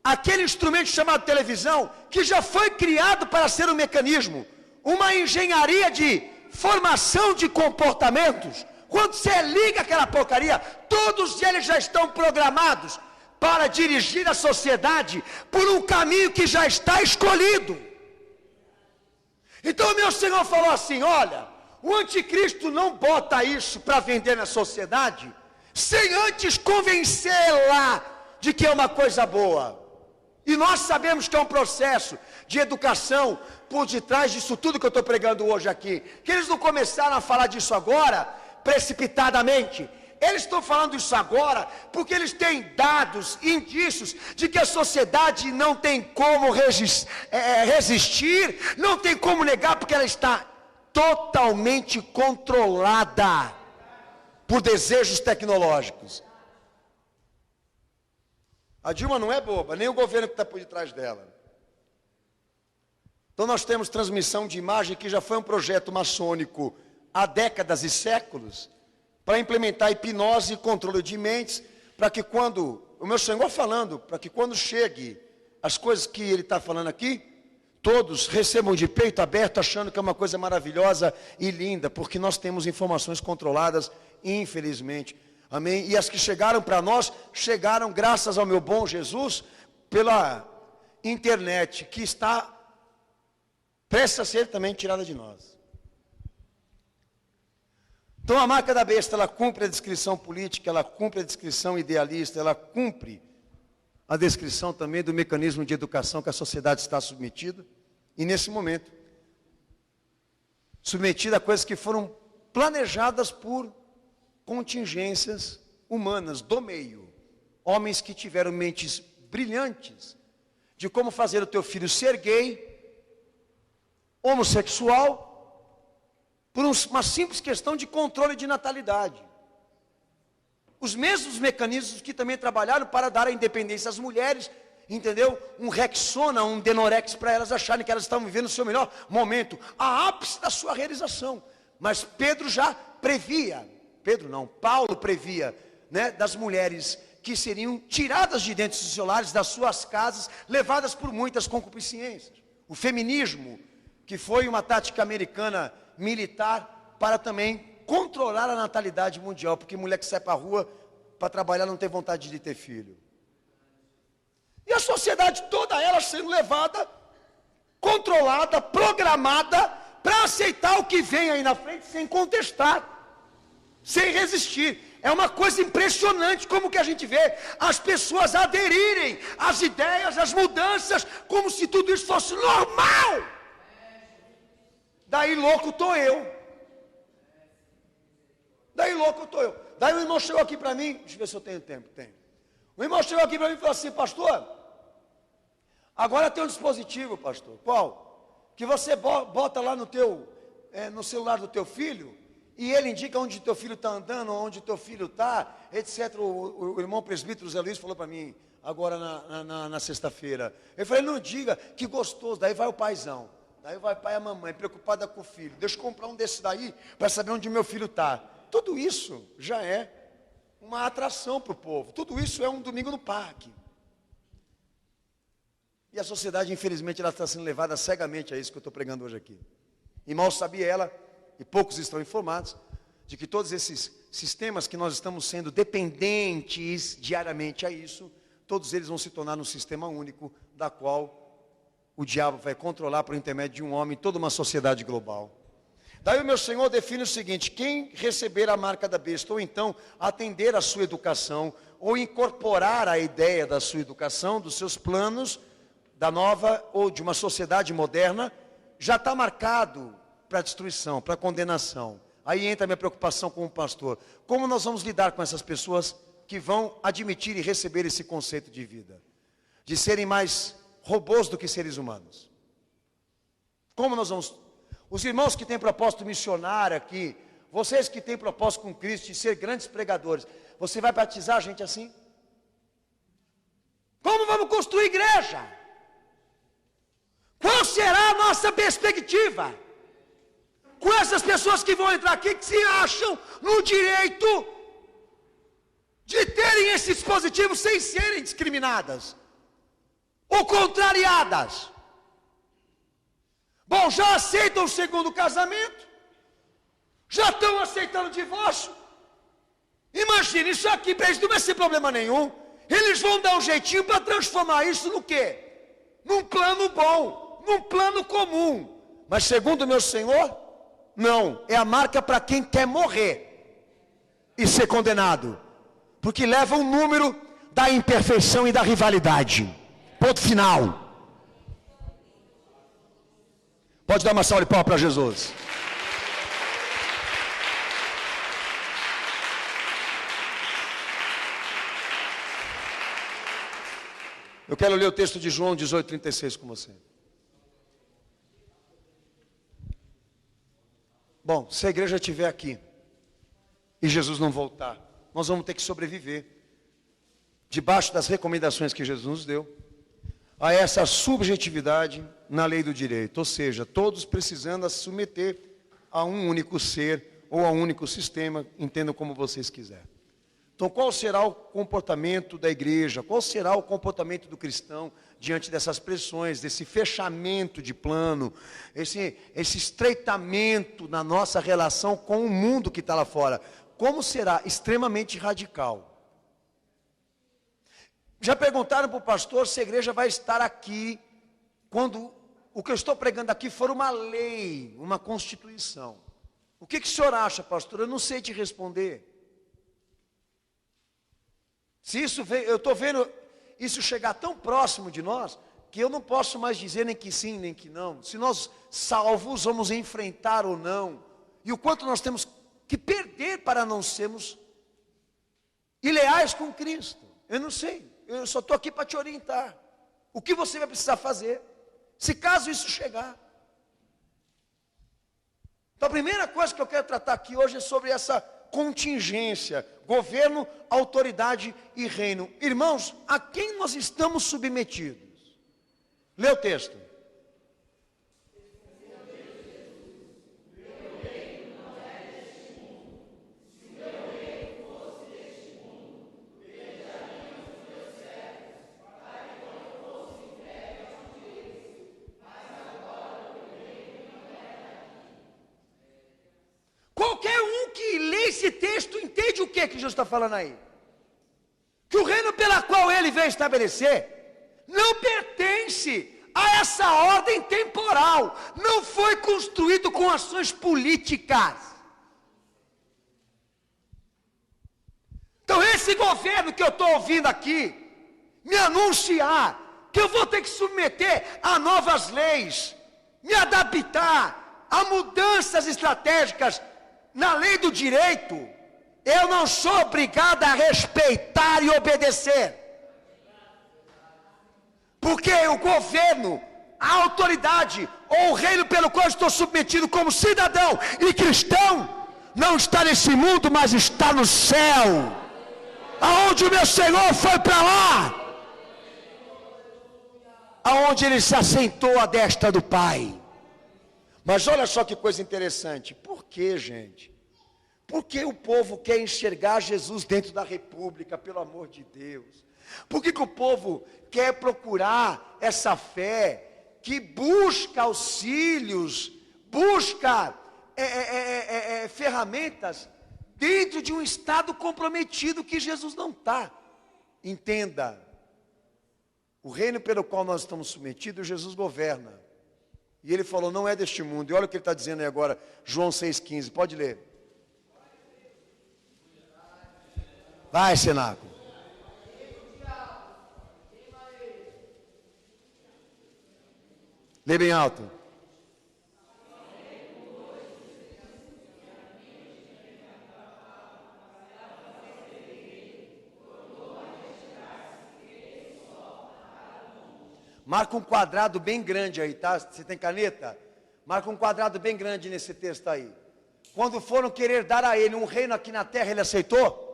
aquele instrumento chamado televisão, que já foi criado para ser um mecanismo, uma engenharia de formação de comportamentos, quando você liga aquela porcaria, todos eles já estão programados para dirigir a sociedade por um caminho que já está escolhido. Então o meu Senhor falou assim, olha, o anticristo não bota isso para vender na sociedade, sem antes convencê-la de que é uma coisa boa. E nós sabemos que é um processo de educação por detrás disso tudo que eu estou pregando hoje aqui, que eles não começaram a falar disso agora, precipitadamente. Eles estão falando isso agora porque eles têm dados, indícios de que a sociedade não tem como resistir, não tem como negar, porque ela está totalmente controlada por desejos tecnológicos. A Dilma não é boba, nem o governo que está por detrás dela. Então nós temos transmissão de imagem que já foi um projeto maçônico há décadas e séculos, para implementar hipnose e controle de mentes, para que quando, o meu Senhor falando, para que quando chegue as coisas que Ele está falando aqui, todos recebam de peito aberto, achando que é uma coisa maravilhosa e linda, porque nós temos informações controladas, infelizmente. Amém? E as que chegaram para nós, chegaram graças ao meu bom Jesus, pela internet, que está prestes a ser também tirada de nós. Então a marca da besta, ela cumpre a descrição política, ela cumpre a descrição idealista, ela cumpre a descrição também do mecanismo de educação que a sociedade está submetida. E nesse momento, submetida a coisas que foram planejadas por contingências humanas do meio. Homens que tiveram mentes brilhantes de como fazer o teu filho ser gay, homossexual, por uma simples questão de controle de natalidade. Os mesmos mecanismos que também trabalharam para dar a independência às mulheres, entendeu? Um Rexona, um Denorex, para elas acharem que elas estavam vivendo o seu melhor momento, a ápice da sua realização. Mas Pedro já previa, Paulo previa, né, das mulheres que seriam tiradas de dentro dos seus lares, das suas casas, levadas por muitas concupiscências. O feminismo, que foi uma tática americana militar para também controlar a natalidade mundial, porque mulher que sai para a rua para trabalhar não tem vontade de ter filho. E a sociedade toda ela sendo levada, controlada, programada, para aceitar o que vem aí na frente sem contestar, sem resistir. É uma coisa impressionante como que a gente vê as pessoas aderirem às ideias, às mudanças, como se tudo isso fosse normal. Daí louco estou eu. Daí o irmão chegou aqui para mim, deixa eu ver se eu tenho tempo. Tem. O irmão chegou aqui para mim e falou assim: pastor, agora tem um dispositivo, pastor. Qual? Que você bota lá no celular do teu filho, e ele indica onde teu filho está andando, onde teu filho está, etc. O irmão presbítero Zé Luiz falou para mim, agora na sexta-feira. Eu falei: não diga, que gostoso. Daí vai o paizão, daí vai o pai e a mamãe, preocupada com o filho. Deixa eu comprar um desse daí, para saber onde meu filho está. Tudo isso já é uma atração para o povo. Tudo isso é um domingo no parque. E a sociedade, infelizmente, ela está sendo levada cegamente a isso que eu estou pregando hoje aqui. E mal sabia ela, e poucos estão informados, de que todos esses sistemas que nós estamos sendo dependentes diariamente a isso, todos eles vão se tornar um sistema único, da qual o diabo vai controlar por intermédio de um homem toda uma sociedade global. Daí o meu Senhor define o seguinte: quem receber a marca da besta, ou então atender a sua educação, ou incorporar a ideia da sua educação, dos seus planos, da nova ou de uma sociedade moderna, já está marcado para destruição, para condenação. Aí entra a minha preocupação como pastor. Como nós vamos lidar com essas pessoas que vão admitir e receber esse conceito de vida? De serem mais robôs do que seres humanos. Como nós vamos... Os irmãos que têm propósito missionário aqui, vocês que têm propósito com Cristo de ser grandes pregadores, você vai batizar a gente assim? Como vamos construir igreja? Qual será a nossa perspectiva com essas pessoas que vão entrar aqui, que se acham no direito de terem esse dispositivo sem serem discriminadas ou contrariadas? Bom, já aceitam o segundo casamento, já estão aceitando o divórcio. Imagine, isso aqui para eles não vai ser problema nenhum. Eles vão dar um jeitinho para transformar isso no quê? Num plano bom, num plano comum. Mas segundo o meu Senhor, não, é a marca para quem quer morrer e ser condenado, porque leva o número da imperfeição e da rivalidade. Ponto final. Pode dar uma salva de palmas para Jesus. Eu quero ler o texto de João 18:36 com você. Bom, se a igreja estiver aqui e Jesus não voltar, nós vamos ter que sobreviver debaixo das recomendações que Jesus nos deu a essa subjetividade na lei do direito, ou seja, todos precisando se submeter a um único ser ou a um único sistema, entendam como vocês quiserem. Então, qual será o comportamento da igreja? Qual será o comportamento do cristão diante dessas pressões, desse fechamento de plano, esse estreitamento na nossa relação com o mundo que está lá fora? Como será? Extremamente radical. Já perguntaram para o pastor se a igreja vai estar aqui quando o que eu estou pregando aqui for uma lei, uma constituição. O que o senhor acha, pastor? Eu não sei te responder. Se isso vem, eu estou vendo isso chegar tão próximo de nós, que eu não posso mais dizer nem que sim, nem que não. Se nós salvos vamos enfrentar ou não, e o quanto nós temos que perder para não sermos ileais com Cristo. Eu não sei, eu só estou aqui para te orientar. O que você vai precisar fazer, se caso isso chegar. Então a primeira coisa que eu quero tratar aqui hoje é sobre essa contingência, governo, autoridade e reino. Irmãos, a quem nós estamos submetidos? Lê o texto. Qualquer um que que Jesus está falando aí. Que o reino pela qual ele veio estabelecer não pertence a essa ordem temporal. Não foi construído com ações políticas. Então esse governo que eu estou ouvindo aqui, me anunciar que eu vou ter que submeter a novas leis, me adaptar a mudanças estratégicas na lei do direito, eu não sou obrigado a respeitar e obedecer. Porque o governo, a autoridade ou o reino pelo qual estou submetido como cidadão e cristão, não está nesse mundo, mas está no céu. Aonde o meu Senhor foi para lá, aonde ele se assentou à destra do Pai. Mas olha só que coisa interessante. Por que, gente? Por que o povo quer enxergar Jesus dentro da república, pelo amor de Deus? Por que o povo quer procurar essa fé que busca auxílios, busca ferramentas dentro de um estado comprometido que Jesus não está? Entenda, o reino pelo qual nós estamos submetidos, Jesus governa. E ele falou, não é deste mundo. E olha o que ele está dizendo aí agora, João 6,15, pode ler. Vai, cenáculo. Lê bem alto. Marca um quadrado bem grande aí, tá? Você tem caneta? Marca um quadrado bem grande nesse texto aí. Quando foram querer dar a ele um reino aqui na terra, ele aceitou?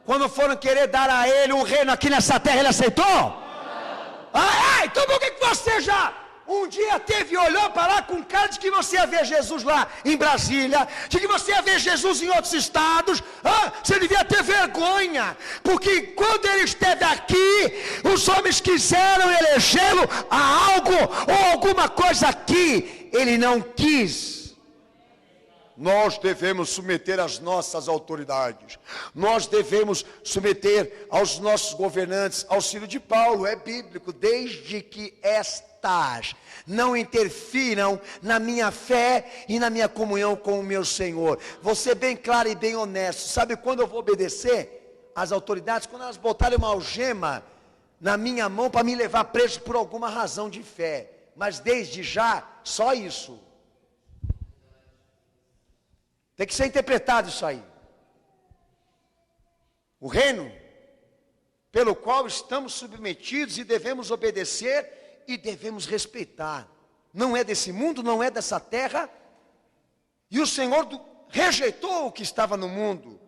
Quando foram querer dar a ele um reino aqui nessa terra, ele aceitou? Então por que você já um dia olhou para lá com cara de que você ia ver Jesus lá em Brasília, de que você ia ver Jesus em outros estados? Você devia ter vergonha, porque quando ele esteve aqui, os homens quiseram elegê-lo a algo ou alguma coisa aqui, ele não quis. Nós devemos submeter às nossas autoridades, nós devemos submeter aos nossos governantes, auxílio de Paulo, é bíblico, desde que estas não interfiram na minha fé e na minha comunhão com o meu Senhor. Vou ser bem claro e bem honesto, sabe quando eu vou obedecer às autoridades? Quando elas botarem uma algema na minha mão para me levar preso por alguma razão de fé, mas desde já, só isso. Tem que ser interpretado isso aí. O reino pelo qual estamos submetidos e devemos obedecer e devemos respeitar. Não é desse mundo, não é dessa terra. E o Senhor rejeitou o que estava no mundo.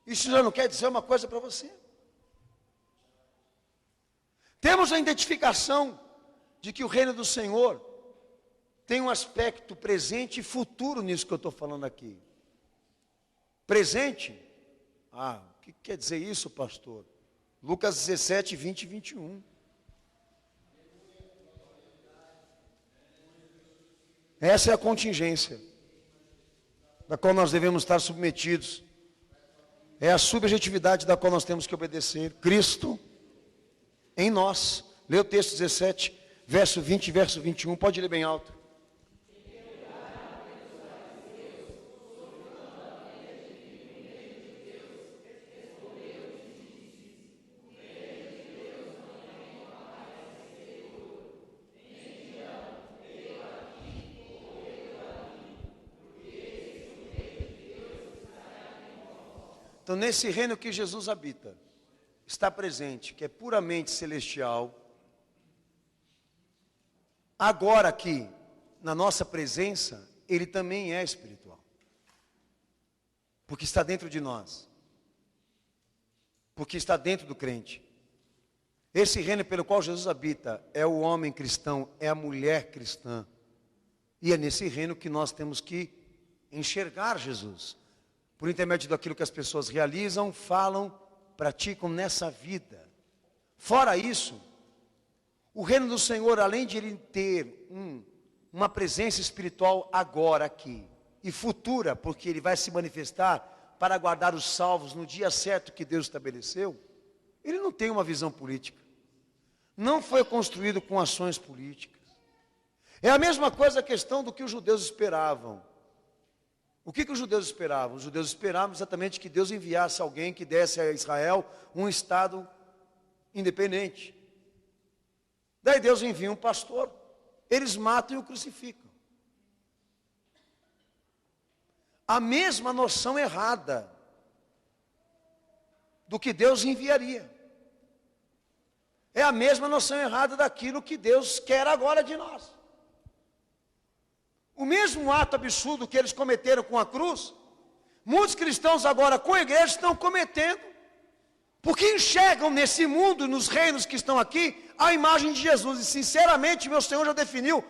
Isso já não quer dizer uma coisa para você? Temos a identificação de que o reino do Senhor tem um aspecto presente e futuro nisso que eu estou falando aqui. Presente? O que quer dizer isso, pastor? Lucas 17, 20 e 21. Essa é a contingência da qual nós devemos estar submetidos. É a subjetividade da qual nós temos que obedecer. Cristo em nós. Lê o texto 17, verso 20 e verso 21. Pode ler bem alto. Então, nesse reino que Jesus habita, está presente, que é puramente celestial, agora aqui, na nossa presença, ele também é espiritual. Porque está dentro de nós. Porque está dentro do crente. Esse reino pelo qual Jesus habita é o homem cristão, é a mulher cristã. E é nesse reino que nós temos que enxergar Jesus. Por intermédio daquilo que as pessoas realizam, falam, praticam nessa vida. Fora isso, o reino do Senhor, além de ele ter uma presença espiritual agora aqui, e futura, porque ele vai se manifestar para guardar os salvos no dia certo que Deus estabeleceu, ele não tem uma visão política. Não foi construído com ações políticas. É a mesma coisa a questão do que os judeus esperavam. O que os judeus esperavam? Os judeus esperavam exatamente que Deus enviasse alguém que desse a Israel um estado independente. Daí Deus envia um pastor, eles matam e o crucificam. A mesma noção errada do que Deus enviaria. É a mesma noção errada daquilo que Deus quer agora de nós. O mesmo ato absurdo que eles cometeram com a cruz, muitos cristãos agora com a igreja estão cometendo, porque enxergam nesse mundo, nos reinos que estão aqui, a imagem de Jesus. E sinceramente, meu Senhor já definiu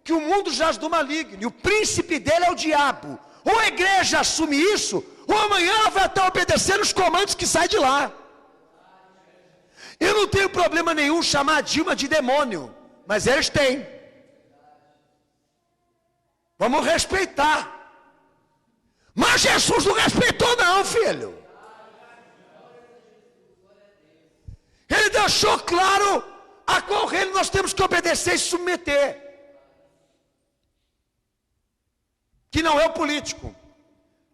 que o mundo jaz do maligno, e o príncipe dele é o diabo. Ou a igreja assume isso, ou amanhã ela vai estar obedecendo os comandos que saem de lá. Eu não tenho problema nenhum chamar a Dilma de demônio, mas eles têm. Vamos respeitar. Mas Jesus não respeitou não, filho. Ele deixou claro a qual reino nós temos que obedecer e submeter. Que não é o político,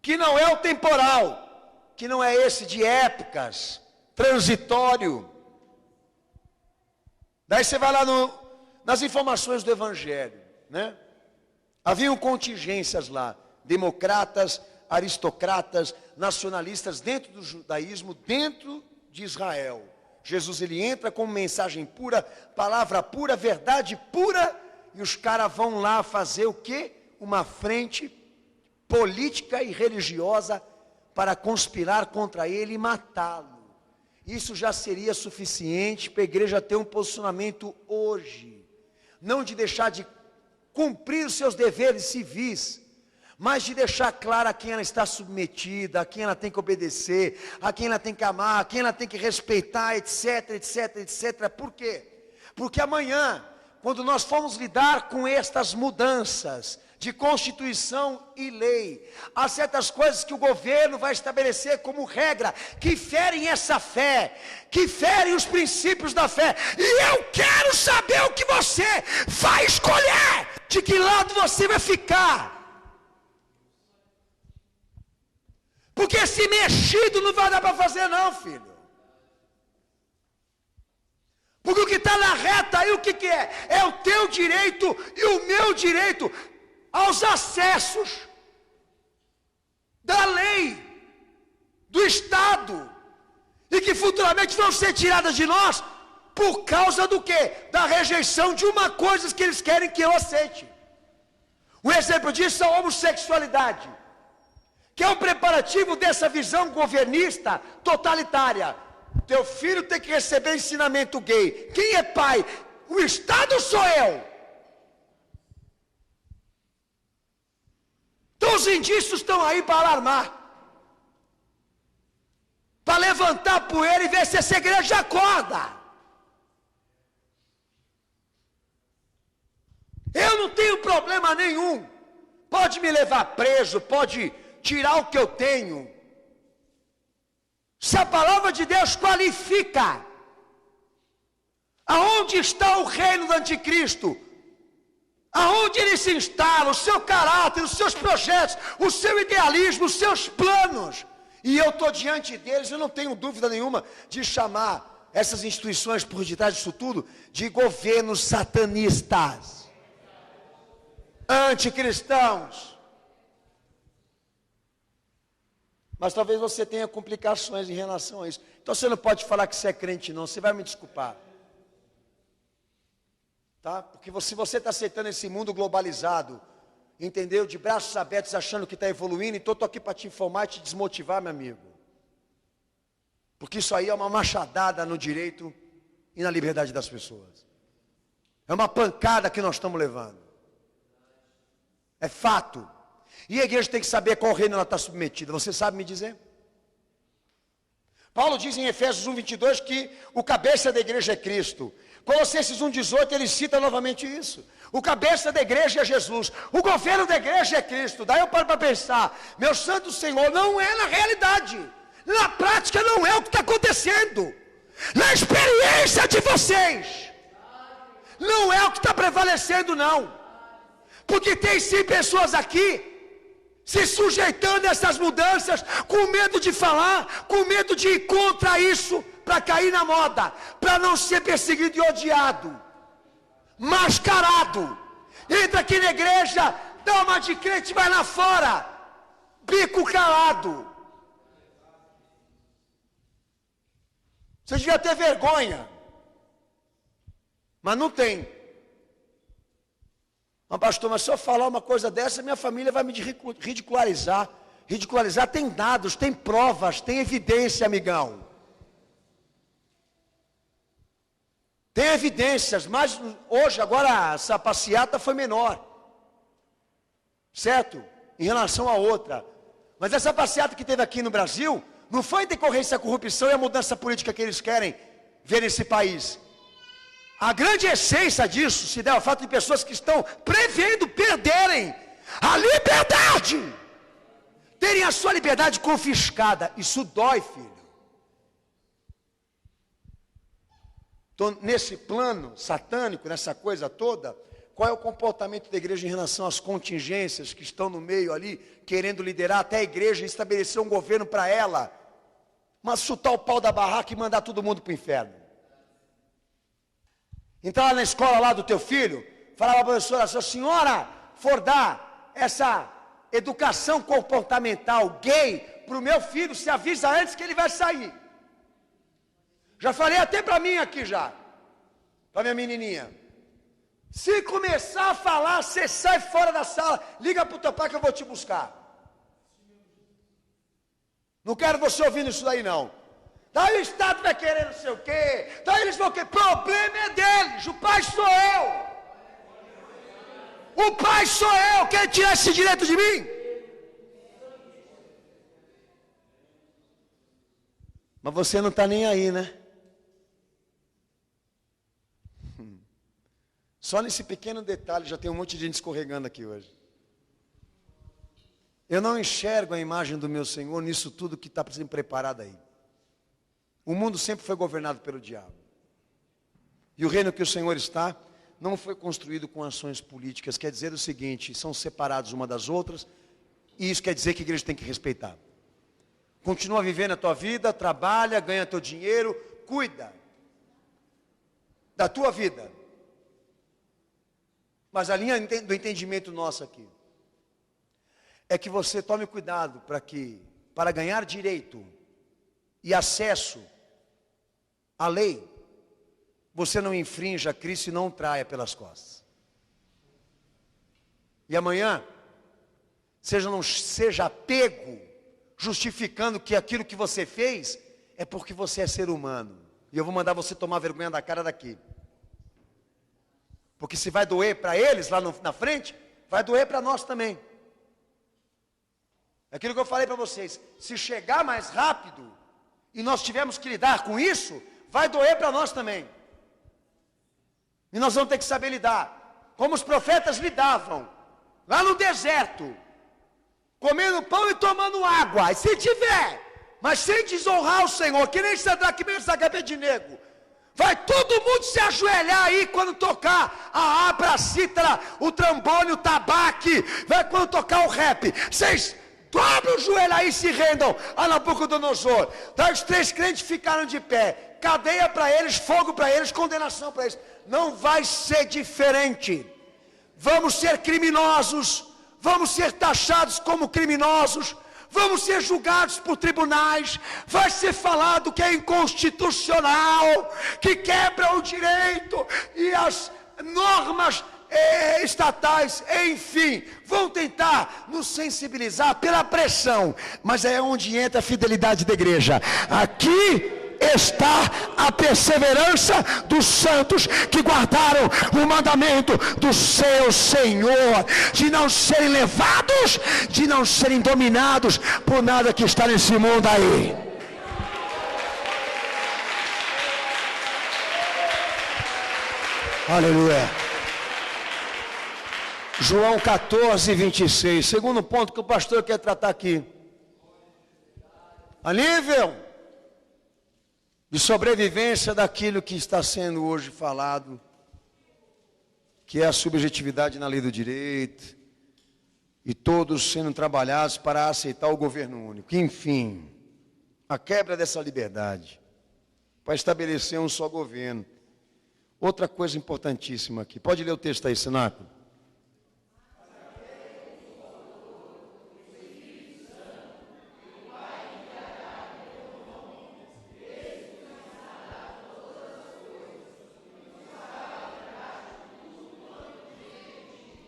que não é o temporal, que não é esse de épocas, transitório. Daí você vai lá nas informações do Evangelho, né? Haviam contingências lá, democratas, aristocratas, nacionalistas dentro do judaísmo, dentro de Israel. Jesus ele entra com mensagem pura, palavra pura, verdade pura, e os caras vão lá fazer o quê? Uma frente política e religiosa para conspirar contra ele e matá-lo. Isso já seria suficiente para a igreja ter um posicionamento hoje, não de deixar de cumprir os seus deveres civis, mas de deixar claro a quem ela está submetida, a quem ela tem que obedecer, a quem ela tem que amar, a quem ela tem que respeitar, etc, etc, etc. Por quê? Porque amanhã, quando nós formos lidar com estas mudanças de Constituição e lei, há certas coisas que o governo vai estabelecer como regra, que ferem essa fé, que ferem os princípios da fé, e eu quero saber o que você vai escolher, de que lado você vai ficar, porque esse mexido não vai dar para fazer não, filho. Porque o que está na reta aí, o que é? É o teu direito e o meu direito aos acessos da lei, do Estado, e que futuramente vão ser tiradas de nós, por causa do quê? Da rejeição de uma coisa que eles querem que eu aceite. Um exemplo disso é a homossexualidade, que é um preparativo dessa visão governista totalitária. Teu filho tem que receber ensinamento gay. Quem é pai? O Estado ou sou eu? Então os indícios estão aí para alarmar, para levantar a poeira e ver se essa igreja acorda. Eu não tenho problema nenhum, pode me levar preso, pode tirar o que eu tenho, se a palavra de Deus qualifica. Aonde está o reino do anticristo? Aonde ele se instala, o seu caráter, os seus projetos, o seu idealismo, os seus planos. E eu estou diante deles, eu não tenho dúvida nenhuma de chamar essas instituições por detrás disso tudo de governos satanistas, anticristãos. Mas talvez você tenha complicações em relação a isso. Então você não pode falar que você é crente não, você vai me desculpar. Tá? Porque se você está aceitando esse mundo globalizado, entendeu? De braços abertos, achando que está evoluindo, então estou aqui para te informar e te desmotivar, meu amigo. Porque isso aí é uma machadada no direito e na liberdade das pessoas. É uma pancada que nós estamos levando. É fato. E a igreja tem que saber qual reino ela está submetida. Você sabe me dizer? Paulo diz em Efésios 1:22 que o cabeça da igreja é Cristo. Colossenses 1:18 ele cita novamente isso. O cabeça da igreja é Jesus. O governo da igreja é Cristo. Daí eu paro para pensar, meu santo Senhor, não é na realidade. Na prática não é o que está acontecendo. Na experiência de vocês. Não é o que está prevalecendo não. Porque tem sim pessoas aqui se sujeitando a essas mudanças, com medo de falar, com medo de ir contra isso, para cair na moda, para não ser perseguido e odiado, mascarado. Entra aqui na igreja, dá uma de crente, vai lá fora, bico calado. Você devia ter vergonha, mas não tem. Mas pastor, mas se eu falar uma coisa dessa, minha família vai me ridicularizar. Ridicularizar tem dados, tem provas, tem evidência, amigão. Tem evidências, mas hoje, agora, essa passeata foi menor. Certo? Em relação a outra. Mas essa passeata que teve aqui no Brasil, não foi em decorrência da corrupção e a mudança política que eles querem ver nesse país. A grande essência disso se deve ao fato de pessoas que estão prevendo perderem a liberdade, terem a sua liberdade confiscada. Isso dói, filho. Então, nesse plano satânico, nessa coisa toda, qual é o comportamento da igreja em relação às contingências que estão no meio ali, querendo liderar até a igreja e estabelecer um governo para ela, mas chutar o pau da barraca e mandar todo mundo para o inferno? Entrar lá na escola lá do teu filho, falava para a professora, se a senhora for dar essa educação comportamental gay para o meu filho, se avisa antes que ele vai sair. Já falei até para mim aqui já, para minha menininha. Se começar a falar, você sai fora da sala, liga para o teu pai que eu vou te buscar. Não quero você ouvindo isso daí não. Daí o Estado vai querer não sei o quê. Daí eles vão querer. Problema é deles. O pai sou eu. O pai sou eu. Quer tirar esse direito de mim? Mas você não está nem aí, né? Só nesse pequeno detalhe já tem um monte de gente escorregando aqui hoje. Eu não enxergo a imagem do meu Senhor nisso tudo que está sendo preparado aí. O mundo sempre foi governado pelo diabo. E o reino que o Senhor está, não foi construído com ações políticas. Quer dizer o seguinte, são separados uma das outras, e isso quer dizer que a igreja tem que respeitar. Continua vivendo a tua vida, trabalha, ganha teu dinheiro, cuida da tua vida. Mas a linha do entendimento nosso aqui, é que você tome cuidado para ganhar direito e acesso à lei, você não infrinja Cristo e não traia pelas costas. E amanhã, não seja pego, justificando que aquilo que você fez é porque você é ser humano. E eu vou mandar você tomar vergonha da cara daqui. Porque se vai doer para eles lá na frente, vai doer para nós também. Aquilo que eu falei para vocês, se chegar mais rápido e nós tivermos que lidar com isso, vai doer para nós também. E nós vamos ter que saber lidar, como os profetas lidavam, lá no deserto, comendo pão e tomando água, e se tiver, mas sem desonrar o Senhor, que nem Sadraque, Mesaque e Abednego, vai todo mundo se ajoelhar aí quando tocar a harpa, a cítara, o trombone, o tabaque, vai quando tocar o rap, vocês dobram o joelho aí e se rendam a Nabucodonosor. Daí os 3 crentes ficaram de pé, cadeia para eles, fogo para eles, condenação para eles. Não vai ser diferente. Vamos ser criminosos, vamos ser taxados como criminosos, vamos ser julgados por tribunais, vai ser falado que é inconstitucional, que quebra o direito e as normas estatais, enfim, vão tentar nos sensibilizar pela pressão, mas é onde entra a fidelidade da igreja. Aqui está a perseverança dos santos que guardaram o mandamento do seu Senhor, de não serem levados, de não serem dominados por nada que está nesse mundo aí. Aleluia. João 14, 26. Segundo ponto que o pastor quer tratar aqui. A nível de sobrevivência daquilo que está sendo hoje falado, que é a subjetividade na lei do direito, e todos sendo trabalhados para aceitar o governo único. Enfim, a quebra dessa liberdade, para estabelecer um só governo. Outra coisa importantíssima aqui. Pode ler o texto aí, Sináculo.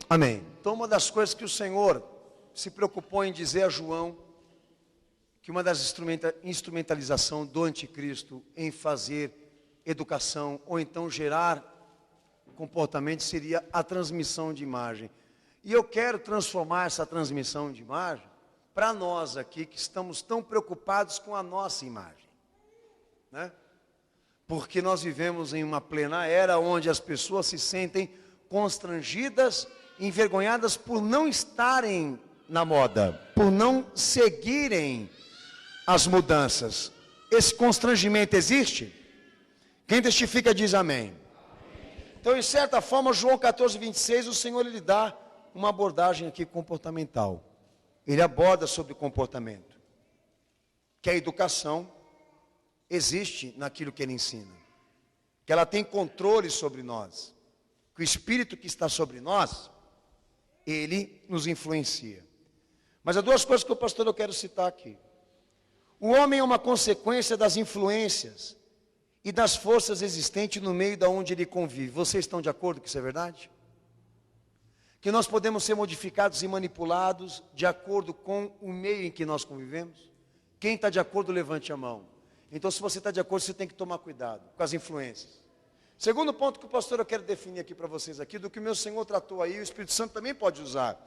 Amém. Então, uma das coisas que o Senhor se preocupou em dizer a João, que uma das instrumentalização do anticristo em fazer educação, ou então gerar comportamento, seria a transmissão de imagem. E eu quero transformar essa transmissão de imagem para nós aqui, que estamos tão preocupados com a nossa imagem, né? Porque nós vivemos em uma plena era onde as pessoas se sentem constrangidas, envergonhadas por não estarem na moda, por não seguirem as mudanças. Esse constrangimento existe? Quem testifica diz amém. Então, em certa forma, João 14, 26, o Senhor lhe dá uma abordagem aqui comportamental. Ele aborda sobre o comportamento, que a educação existe naquilo que ele ensina, que ela tem controle sobre nós, que o Espírito que está sobre nós, ele nos influencia. Mas há duas coisas que o pastor eu quero citar aqui. O homem é uma consequência das influências e das forças existentes no meio da onde ele convive. Vocês estão de acordo que isso é verdade? Que nós podemos ser modificados e manipulados de acordo com o meio em que nós convivemos? Quem está de acordo, levante a mão. Então, se você está de acordo, você tem que tomar cuidado com as influências. Segundo ponto que o pastor eu quero definir aqui para vocês aqui, do que o meu Senhor tratou aí, o Espírito Santo também pode usar.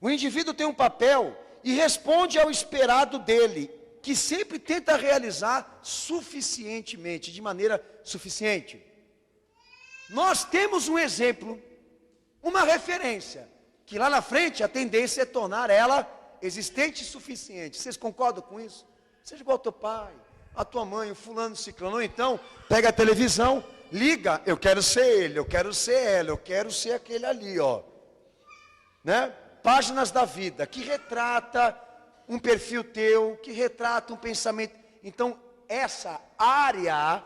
O indivíduo tem um papel e responde ao esperado dele, que sempre tenta realizar suficientemente, de maneira suficiente. Nós temos um exemplo, uma referência, que lá na frente a tendência é tornar ela existente e suficiente. Vocês concordam com isso? Seja igual ao teu pai, a tua mãe, o fulano, o ciclano. Ou então, pega a televisão, liga, eu quero ser ele, eu quero ser ela, eu quero ser aquele ali, ó. Né? Páginas da vida, que retrata um perfil teu, que retrata um pensamento. Então, essa área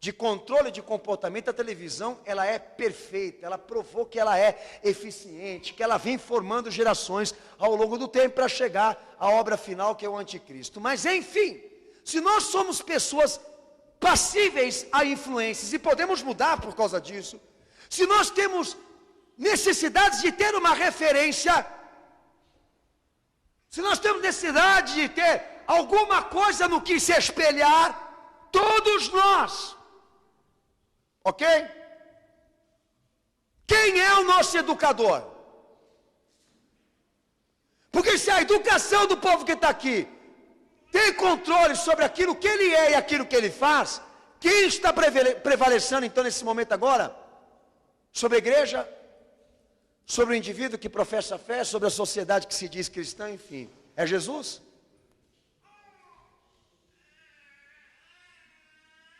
de controle de comportamento da televisão, ela é perfeita, ela provou que ela é eficiente, que ela vem formando gerações ao longo do tempo para chegar à obra final, que é o anticristo. Mas, enfim, se nós somos pessoas passíveis a influências e podemos mudar por causa disso, se nós temos necessidades de ter uma referência, se nós temos necessidade de ter alguma coisa no que se espelhar, todos nós, ok? Quem é o nosso educador? Porque se a educação do povo que está aqui tem controle sobre aquilo que ele é e aquilo que ele faz, quem está prevalecendo então nesse momento agora? Sobre a igreja? Sobre o indivíduo que professa a fé, sobre a sociedade que se diz cristã, enfim. É Jesus?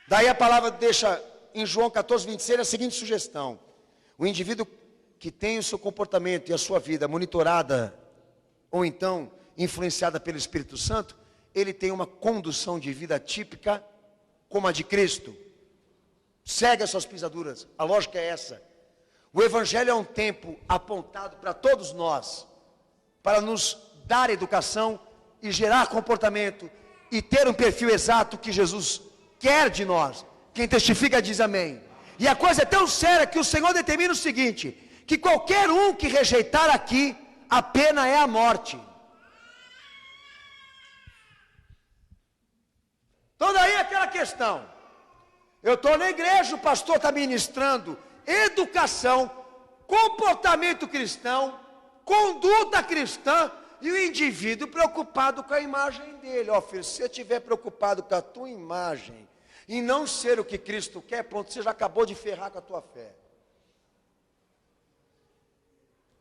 Daí a palavra deixa em João 14, 26 a seguinte sugestão. O indivíduo que tem o seu comportamento e a sua vida monitorada, ou então influenciada pelo Espírito Santo, ele tem uma condução de vida típica como a de Cristo. Segue as suas pisaduras. A lógica é essa. O Evangelho é um tempo apontado para todos nós, para nos dar educação e gerar comportamento e ter um perfil exato que Jesus quer de nós. Quem testifica diz amém. E a coisa é tão séria que o Senhor determina o seguinte, que qualquer um que rejeitar aqui, a pena é a morte. Então daí aquela questão, eu estou na igreja, o pastor está ministrando educação, comportamento cristão, conduta cristã, e o indivíduo preocupado com a imagem dele. Ó filho, se você estiver preocupado com a tua imagem, em não ser o que Cristo quer, pronto, você já acabou de ferrar com a tua fé.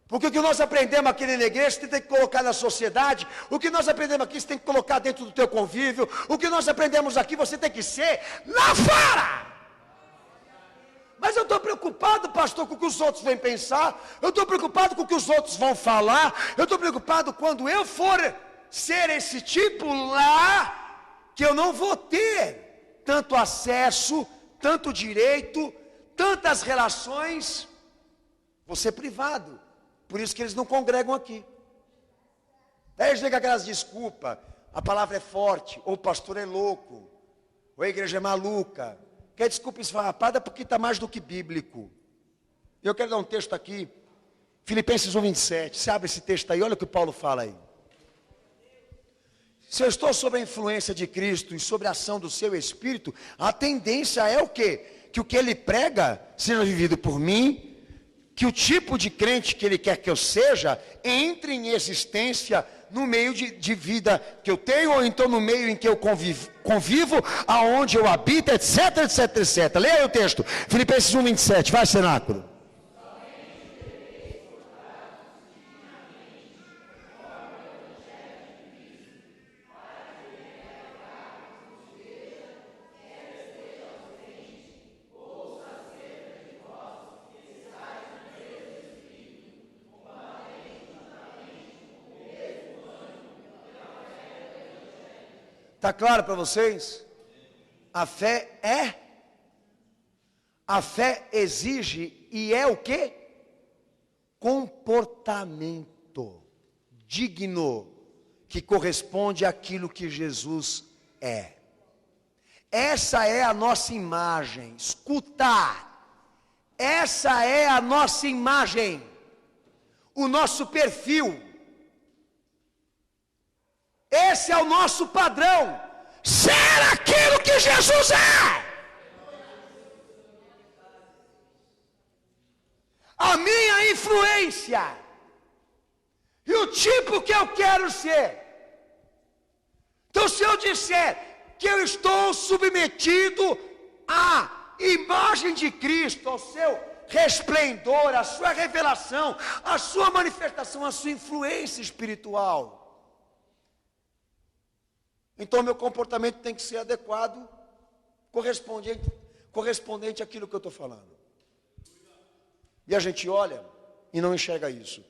Porque o que nós aprendemos aqui na igreja, você tem que colocar na sociedade. O que nós aprendemos aqui, você tem que colocar dentro do teu convívio. O que nós aprendemos aqui, você tem que ser lá fora. Mas eu estou preocupado, pastor, com o que os outros vão pensar. Eu estou preocupado com o que os outros vão falar. Eu estou preocupado quando eu for ser esse tipo lá, que eu não vou ter tanto acesso, tanto direito, tantas relações. Vou ser privado. Por isso que eles não congregam aqui. Daí eles vêm com aquelas desculpas. A palavra é forte, ou o pastor é louco, ou a igreja é maluca. Quer desculpa esfarrapada porque está mais do que bíblico. Eu quero dar um texto aqui, Filipenses 1:27. Você abre esse texto aí, olha o que Paulo fala aí. Se eu estou sob a influência de Cristo e sobre a ação do seu Espírito, a tendência é o quê? Que o que ele prega seja vivido por mim, que o tipo de crente que ele quer que eu seja, entre em existência no meio de vida que eu tenho, ou então no meio em que eu convivo, aonde eu habito, etc, etc, etc. Leia aí o texto, Filipenses 1:27, vai, cenáculo. Está claro para vocês? A fé exige e é o quê? Comportamento digno que corresponde àquilo que Jesus é. Essa é a nossa imagem. Escutar. Essa é a nossa imagem. O nosso perfil. Esse é o nosso padrão. Ser aquilo que Jesus é. A minha influência. E o tipo que eu quero ser. Então, se eu disser que eu estou submetido à imagem de Cristo, ao seu resplendor, à sua revelação, à sua manifestação, à sua influência espiritual, então meu comportamento tem que ser adequado, correspondente àquilo que eu estou falando. E a gente olha e não enxerga isso.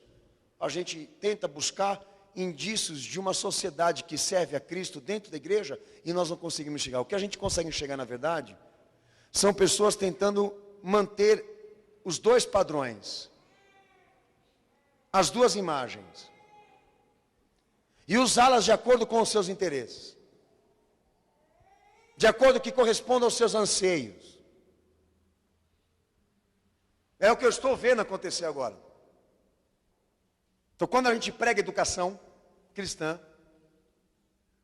A gente tenta buscar indícios de uma sociedade que serve a Cristo dentro da igreja e nós não conseguimos enxergar. O que a gente consegue enxergar, na verdade, são pessoas tentando manter os dois padrões, as duas imagens, e usá-las de acordo com os seus interesses, de acordo com o que corresponde aos seus anseios. É o que eu estou vendo acontecer agora. Então, quando a gente prega educação cristã,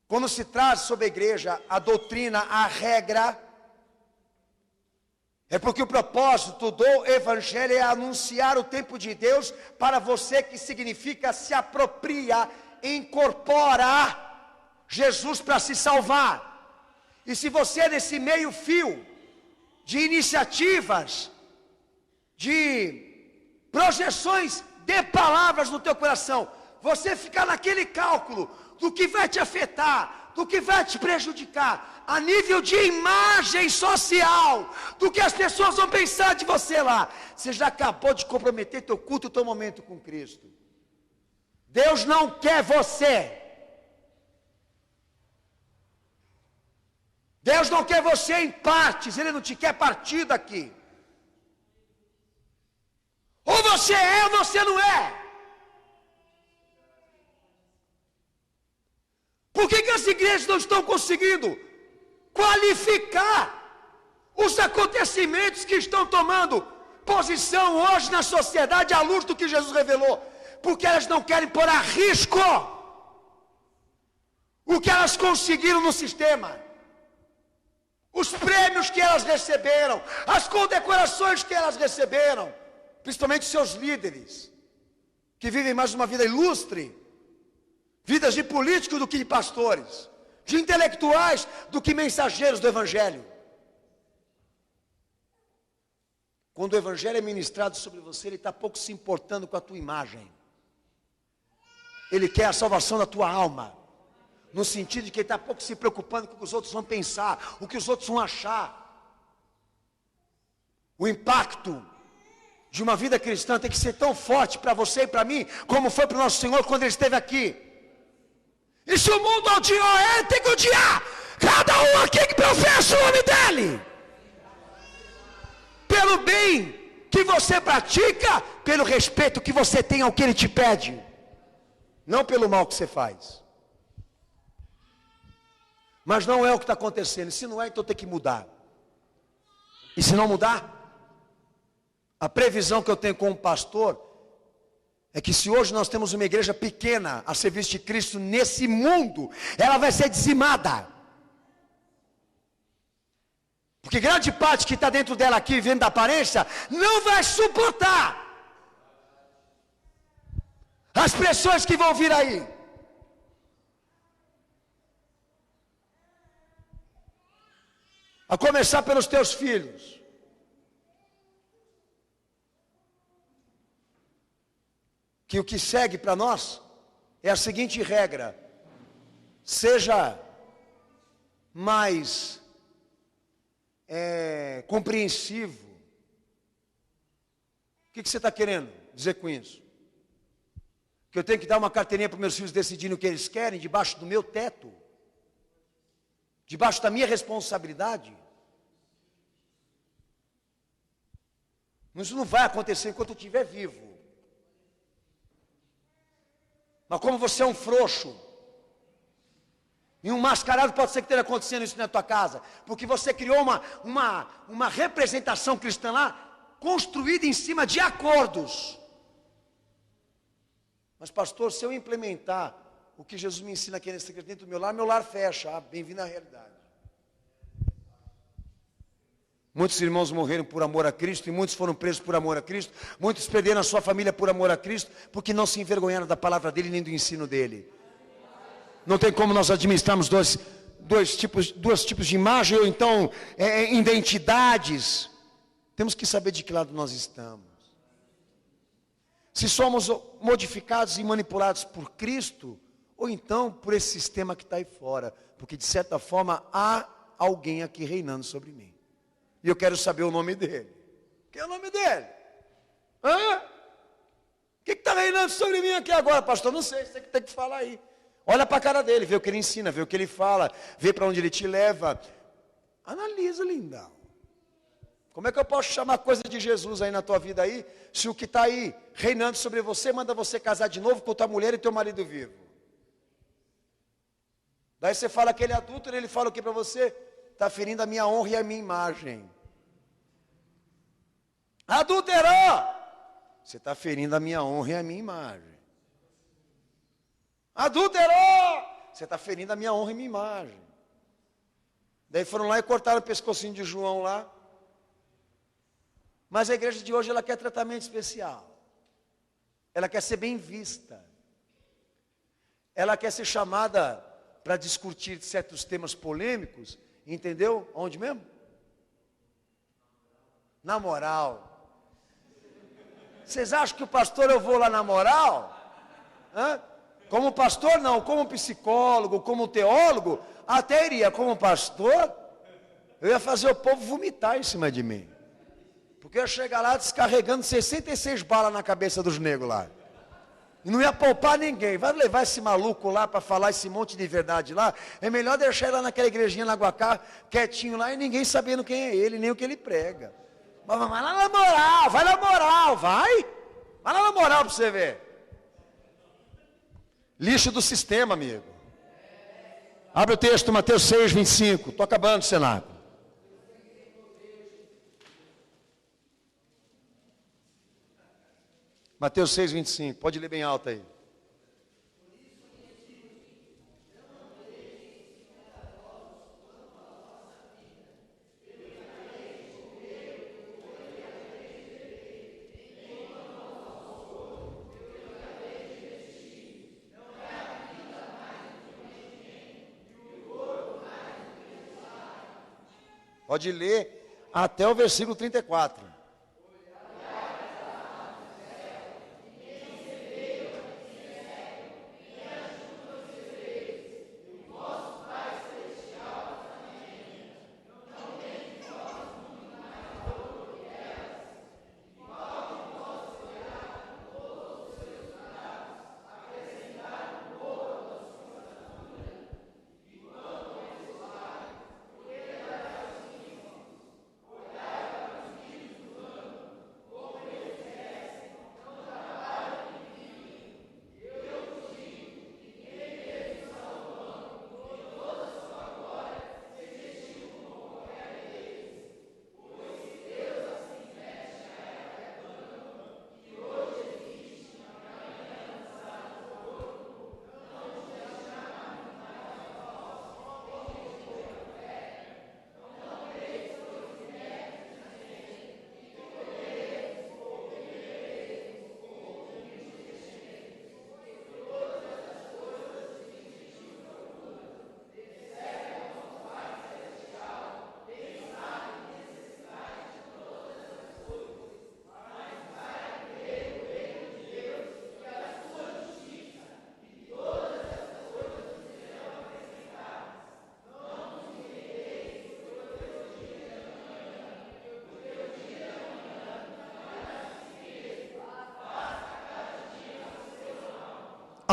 quando se traz sobre a igreja a doutrina, a regra, é porque o propósito do evangelho é anunciar o tempo de Deus para você, que significa se apropria, incorpora Jesus para se salvar. E se você nesse meio fio de iniciativas, de projeções de palavras no teu coração, você ficar naquele cálculo do que vai te afetar, do que vai te prejudicar, a nível de imagem social, do que as pessoas vão pensar de você lá, você já acabou de comprometer teu culto, teu momento com Cristo. Deus não quer você. Deus não quer você em partes, Ele não te quer partido daqui. Ou você é ou você não é. Por que as igrejas não estão conseguindo qualificar os acontecimentos que estão tomando posição hoje na sociedade à luz do que Jesus revelou? Porque elas não querem pôr a risco o que elas conseguiram no sistema, os prêmios que elas receberam, as condecorações que elas receberam, principalmente seus líderes, que vivem mais uma vida ilustre, vidas de políticos do que de pastores, de intelectuais do que mensageiros do evangelho. quando o evangelho é ministrado sobre você, ele está pouco se importando com a tua imagem. Ele quer a salvação da tua alma. No sentido de que ele está pouco se preocupando com o que os outros vão pensar, o que os outros vão achar. O impacto de uma vida cristã tem que ser tão forte para você e para mim, como foi para o nosso Senhor quando Ele esteve aqui. E se o mundo odiou Ele, tem que odiar cada um aqui que professa o nome dEle. Pelo bem que você pratica, pelo respeito que você tem ao que Ele te pede. Não pelo mal que você faz. Mas não é o que está acontecendo. Se não é, então tem que mudar. E se não mudar, a previsão que eu tenho como pastor é que se hoje nós temos uma igreja pequena a serviço de Cristo nesse mundo, ela vai ser dizimada. Porque grande parte que está dentro dela aqui, vendo da aparência, não vai suportar as pressões que vão vir aí. A começar pelos teus filhos. Que o que segue para nós é a seguinte regra: seja mais compreensivo. O que você está querendo dizer com isso? Que eu tenho que dar uma carteirinha para meus filhos decidirem o que eles querem, debaixo do meu teto? Debaixo da minha responsabilidade? Isso não vai acontecer enquanto eu estiver vivo. Mas como você é um frouxo e um mascarado, pode ser que esteja acontecendo isso na tua casa, porque você criou uma representação cristã lá, construída em cima de acordos. Mas pastor, se eu implementar o que Jesus me ensina aqui nesse dentro do meu lar fecha. Bem-vindo à realidade. Muitos irmãos morreram por amor a Cristo, e muitos foram presos por amor a Cristo, muitos perderam a sua família por amor a Cristo, porque não se envergonharam da palavra dele, nem do ensino dele. Não tem como nós administrarmos dois tipos de imagem, ou então identidades. Temos que saber de que lado nós estamos. Se somos modificados e manipulados por Cristo, ou então por esse sistema que está aí fora, porque de certa forma há alguém aqui reinando sobre mim. E eu quero saber o nome dele. Quem é o nome dele? Hã? O que está reinando sobre mim aqui agora, pastor? Não sei, você que tem que falar aí. Olha para a cara dele, vê o que ele ensina, vê o que ele fala, vê para onde ele te leva. Analisa, lindão. Como é que eu posso chamar coisa de Jesus aí na tua vida aí, se o que está aí reinando sobre você, manda você casar de novo com tua mulher e teu marido vivo? Daí você fala que ele é adúltero, ele fala o que para você? Está ferindo a minha honra e a minha imagem. Adulterou! Você está ferindo a minha honra e a minha imagem. Adulterou! Você está ferindo a minha honra e a minha imagem. Daí foram lá e cortaram o pescocinho de João lá. Mas a igreja de hoje, ela quer tratamento especial. Ela quer ser bem vista. Ela quer ser chamada para discutir certos temas polêmicos. Entendeu? Onde mesmo? Na moral. Vocês acham que o pastor eu vou lá na moral? Hã? Como pastor não, como psicólogo, como teólogo, até iria. Como pastor, eu ia fazer o povo vomitar em cima de mim. Porque eu ia chegar lá descarregando 66 balas na cabeça dos negros lá. E não ia poupar ninguém. Vai levar esse maluco lá para falar esse monte de verdade lá. É melhor deixar ele lá naquela igrejinha na Guacá, quietinho lá, e ninguém sabendo quem é ele, nem o que ele prega. Mas vai lá na moral, vai na moral, vai. Vai lá na moral para você ver. Lixo do sistema, amigo. Abre o texto, Mateus 6, 25. Estou acabando, Senado. Mateus 6, 25. Pode ler bem alto aí. Pode ler até o versículo 34.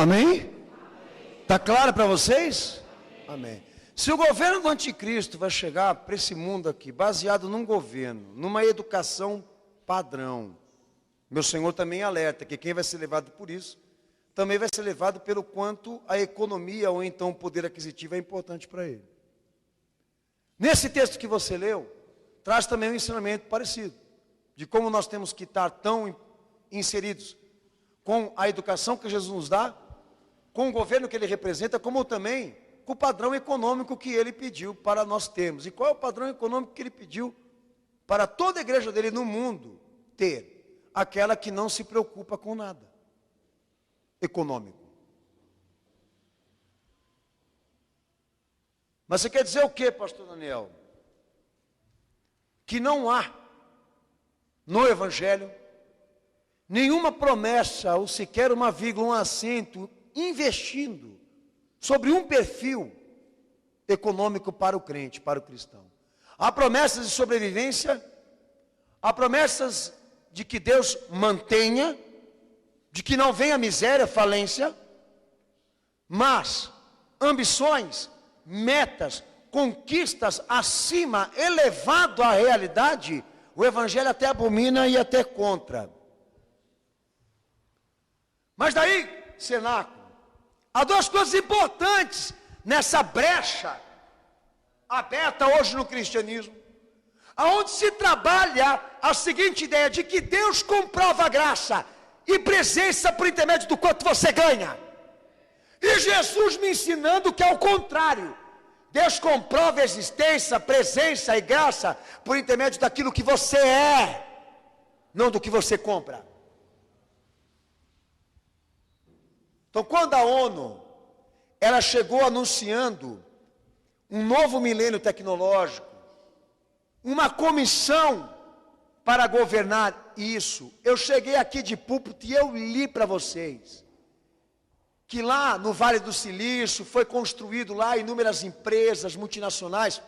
Amém? Está claro para vocês? Amém. Se o governo do anticristo vai chegar para esse mundo aqui, baseado num governo, numa educação padrão, meu Senhor também alerta que quem vai ser levado por isso, também vai ser levado pelo quanto a economia ou então o poder aquisitivo é importante para ele. Nesse texto que você leu, traz também um ensinamento parecido, de como nós temos que estar tão inseridos com a educação que Jesus nos dá, com o governo que ele representa, como também com o padrão econômico que ele pediu para nós termos. E qual é o padrão econômico que ele pediu para toda a igreja dele no mundo ter? Aquela que não se preocupa com nada econômico. Mas você quer dizer o que, pastor Daniel? Que não há no Evangelho nenhuma promessa, ou sequer uma vírgula, um acento, investindo sobre um perfil econômico para o crente, para o cristão. Há promessas de sobrevivência, há promessas de que Deus mantenha, de que não venha miséria, falência, mas ambições, metas, conquistas acima, elevado à realidade, o Evangelho até abomina e até contra. Mas daí, cenáculo, há duas coisas importantes nessa brecha aberta hoje no cristianismo, aonde se trabalha a seguinte ideia de que Deus comprova a graça e presença por intermédio do quanto você ganha. E Jesus me ensinando que é o contrário. Deus comprova a existência, presença e graça por intermédio daquilo que você é, não do que você compra. Então, quando a ONU, ela chegou anunciando um novo milênio tecnológico, uma comissão para governar isso, eu cheguei aqui de púlpito e eu li para vocês, que lá no Vale do Silício, foi construído lá inúmeras empresas multinacionais,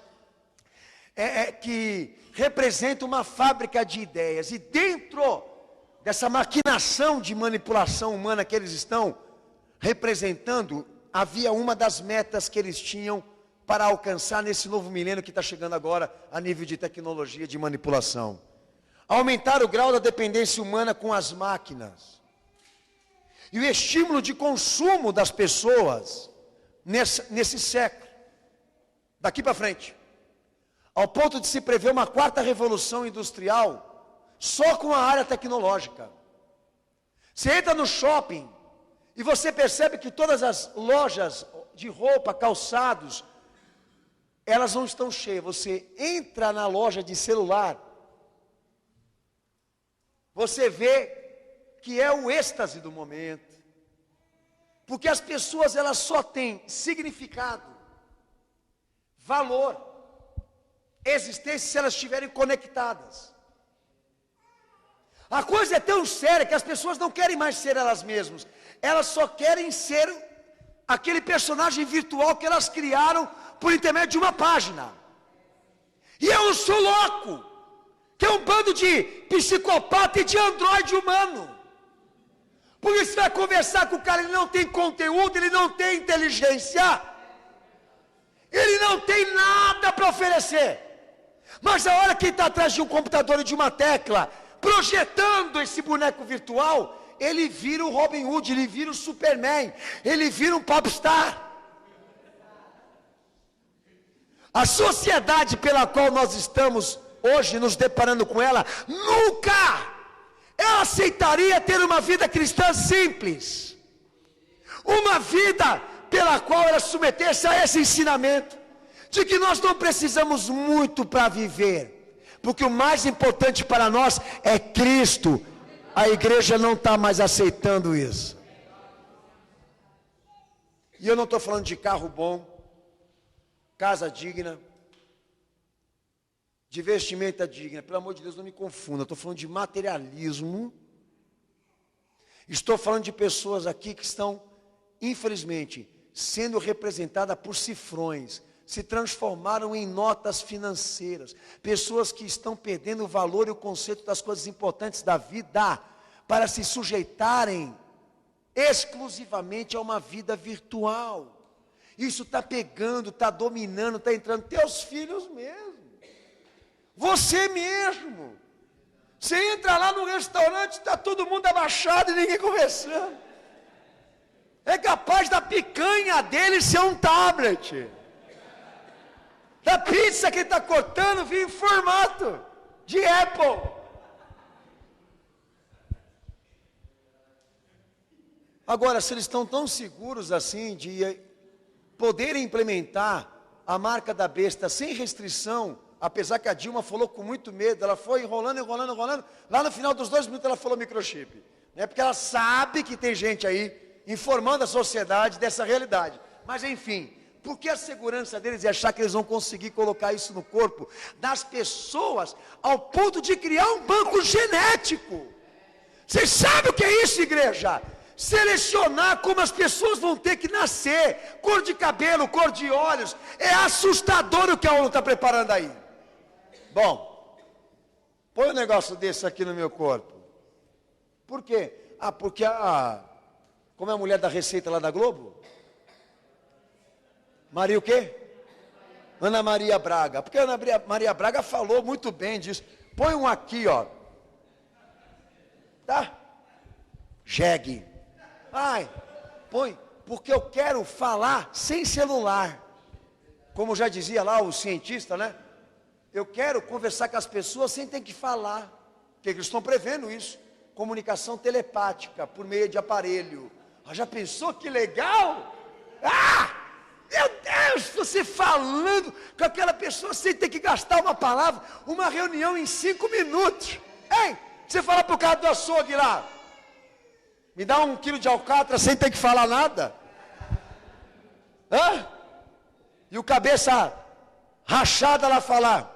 que representam uma fábrica de ideias, e dentro dessa maquinação de manipulação humana que eles estão representando, havia uma das metas que eles tinham para alcançar nesse novo milênio que está chegando agora a nível de tecnologia de manipulação. Aumentar o grau da dependência humana com as máquinas. E o estímulo de consumo das pessoas nesse século, daqui para frente. Ao ponto de se prever uma quarta revolução industrial, só com a área tecnológica. Você entra no shopping, e você percebe que todas as lojas de roupa, calçados, elas não estão cheias. Você entra na loja de celular, você vê que é o êxtase do momento. Porque as pessoas, elas só têm significado, valor, existência se elas estiverem conectadas. A coisa é tão séria que as pessoas não querem mais ser elas mesmas. Elas só querem ser aquele personagem virtual que elas criaram por intermédio de uma página. E eu sou louco, que é um bando de psicopata e de androide humano. Porque você vai conversar com o cara, ele não tem conteúdo, ele não tem inteligência, ele não tem nada para oferecer. Mas a hora que ele está atrás de um computador e de uma tecla, projetando esse boneco virtual, ele vira o Robin Hood, ele vira o Superman, ele vira um popstar. A sociedade pela qual nós estamos hoje nos deparando com ela, nunca ela aceitaria ter uma vida cristã simples, uma vida pela qual ela submetesse a esse ensinamento, de que nós não precisamos muito para viver, porque o mais importante para nós é Cristo. A igreja não está mais aceitando isso. E eu não estou falando de carro bom, casa digna, de vestimenta digna. Pelo amor de Deus, não me confunda. Estou falando de materialismo. Estou falando de pessoas aqui que estão, infelizmente, sendo representadas por cifrões. Se transformaram em notas financeiras. Pessoas que estão perdendo o valor e o conceito das coisas importantes da vida para se sujeitarem exclusivamente a uma vida virtual. Isso está pegando, está dominando, está entrando. Teus filhos mesmo. Você mesmo. Você entra lá no restaurante, está todo mundo abaixado e ninguém conversando. É capaz da picanha dele ser um tablet. Da pizza que ele está cortando vir em formato de Apple. Agora, se eles estão tão seguros assim de poderem implementar a marca da besta sem restrição, apesar que a Dilma falou com muito medo, ela foi enrolando, lá no final dos 2 minutos ela falou microchip, né? Porque ela sabe que tem gente aí informando a sociedade dessa realidade. Mas enfim, por que a segurança deles é achar que eles vão conseguir colocar isso no corpo das pessoas ao ponto de criar um banco genético? Vocês sabem o que é isso, igreja? Selecionar como as pessoas vão ter que nascer, cor de cabelo, cor de olhos. É assustador o que a ONU está preparando aí. Bom, põe um negócio desse aqui no meu corpo. Por quê? Porque como é a mulher da Receita lá da Globo? Maria o quê? Ana Maria Braga. Porque a Ana Maria Braga falou muito bem disso. Põe um aqui, ó. Tá? Jegue. Ai, põe, porque eu quero falar sem celular. Como já dizia lá o cientista, né? Eu quero conversar com as pessoas sem ter que falar. Porque eles estão prevendo isso. Comunicação telepática por meio de aparelho. Já pensou que legal? Meu Deus, você falando com aquela pessoa sem ter que gastar uma palavra, uma reunião em 5 minutos. Hein? Você fala pro cara do açougue lá, me dá 1 quilo de alcatra sem ter que falar nada. E o cabeça rachada lá falar.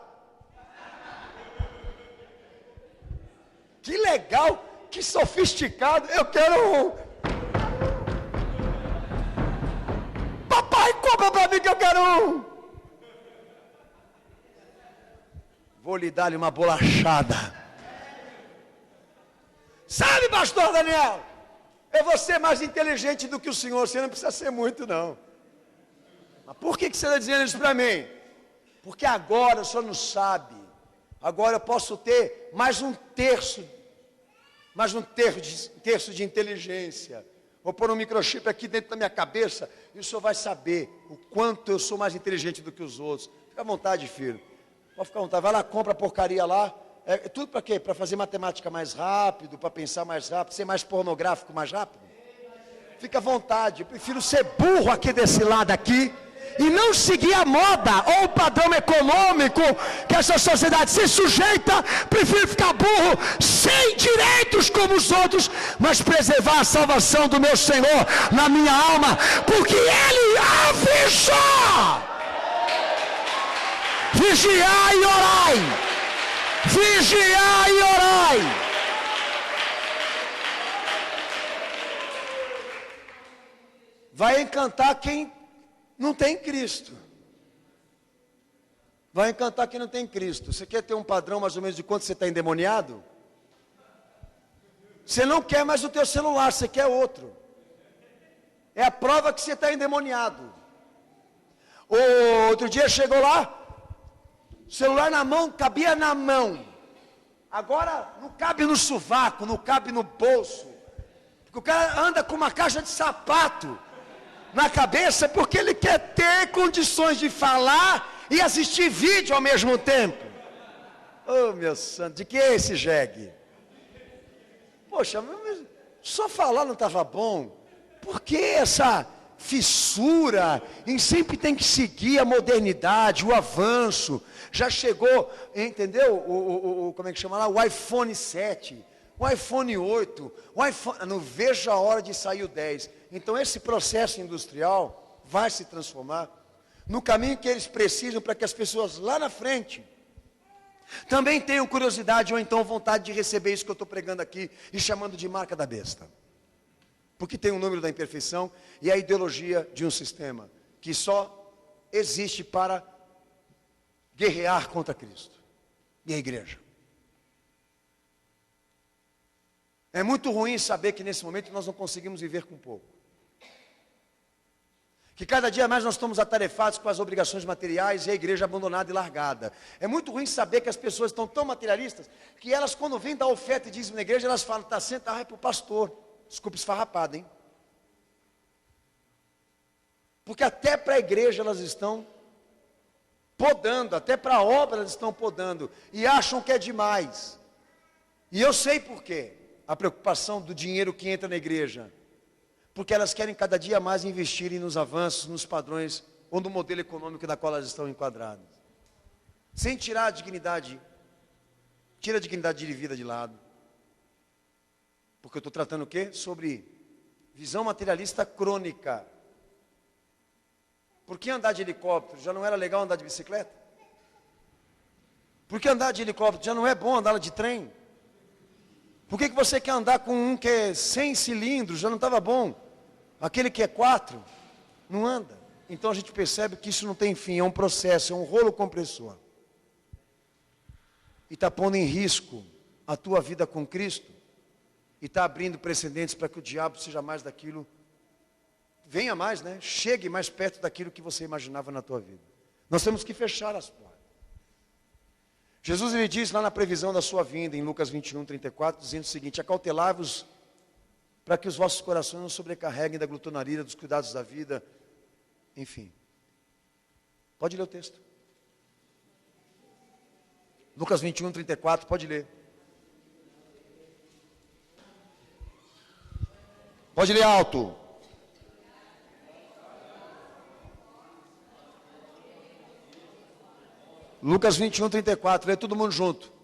Que legal, que sofisticado, eu quero um. Papai, compra para mim que eu quero um. Vou lhe dar-lhe uma bolachada. Sabe, pastor Daniel? Eu vou ser mais inteligente do que o senhor. Você não precisa ser muito, não. Mas por que você está dizendo isso para mim? Porque agora o senhor não sabe. Agora eu posso ter mais um terço de inteligência. Vou pôr um microchip aqui dentro da minha cabeça e o senhor vai saber o quanto eu sou mais inteligente do que os outros. Fica à vontade, filho. Pode ficar à vontade. Vai lá, compra a porcaria lá. É tudo para quê? Para fazer matemática mais rápido, para pensar mais rápido, ser mais pornográfico mais rápido? Fica à vontade. Eu prefiro ser burro aqui desse lado aqui e não seguir a moda ou o padrão econômico que essa sociedade se sujeita. Prefiro ficar burro, sem direitos como os outros, mas preservar a salvação do meu Senhor na minha alma, porque Ele avisou. Vigiai e orai. Vigiai e orai. Vai encantar quem não tem Cristo. Vai encantar quem não tem Cristo. Você quer ter um padrão mais ou menos de quanto você está endemoniado? Você não quer mais o teu celular, você quer outro. É a prova que você está endemoniado. Outro dia chegou lá, celular na mão, cabia na mão. Agora não cabe no sovaco, não cabe no bolso. Porque o cara anda com uma caixa de sapato na cabeça porque ele quer ter condições de falar e assistir vídeo ao mesmo tempo. Oh, meu santo, de que é esse jegue? Poxa, mas só falar não estava bom. Por que essa fissura em sempre tem que seguir a modernidade, o avanço? Já chegou, entendeu? Como é que chama lá? O iPhone 7, o iPhone 8, o iPhone... Não vejo a hora de sair o 10. Então esse processo industrial vai se transformar no caminho que eles precisam para que as pessoas lá na frente também tenham curiosidade ou então vontade de receber isso que eu estou pregando aqui e chamando de marca da besta. Porque tem um número da imperfeição e a ideologia de um sistema que só existe para guerrear contra Cristo e a igreja. É muito ruim saber que nesse momento nós não conseguimos viver com pouco. Que cada dia mais nós estamos atarefados com as obrigações materiais e a igreja abandonada e largada. É muito ruim saber que as pessoas estão tão materialistas que elas, quando vêm dar oferta e dízimo na igreja, elas falam, está sentado, é para o pastor. Desculpa, esfarrapado, hein? Porque até para a igreja elas estão podando, até para a obra elas estão podando, e acham que é demais. E eu sei por quê. A preocupação do dinheiro que entra na igreja. Porque elas querem cada dia mais investirem nos avanços, nos padrões, ou no modelo econômico da qual elas estão enquadradas. Sem tirar a dignidade, tira a dignidade de vida de lado. Porque eu estou tratando o quê? Sobre visão materialista crônica. Por que andar de helicóptero? Já não era legal andar de bicicleta? Por que andar de helicóptero? Já não é bom andar de trem? Por que você quer andar com um que é 100 cilindros? Já não estava bom. Aquele que é 4, não anda. Então a gente percebe que isso não tem fim, é um processo, é um rolo compressor. E está pondo em risco a tua vida com Cristo. E está abrindo precedentes para que o diabo seja mais daquilo, venha mais, né? Chegue mais perto daquilo que você imaginava na tua vida. Nós temos que fechar as portas. Jesus ele diz lá na previsão da sua vinda, em Lucas 21, 34, dizendo o seguinte: acautelai-vos para que os vossos corações não sobrecarreguem da glutonaria, dos cuidados da vida, enfim. Pode ler o texto. Lucas 21, 34, pode ler. Pode ler alto. Lucas 21, 34, lê todo mundo junto.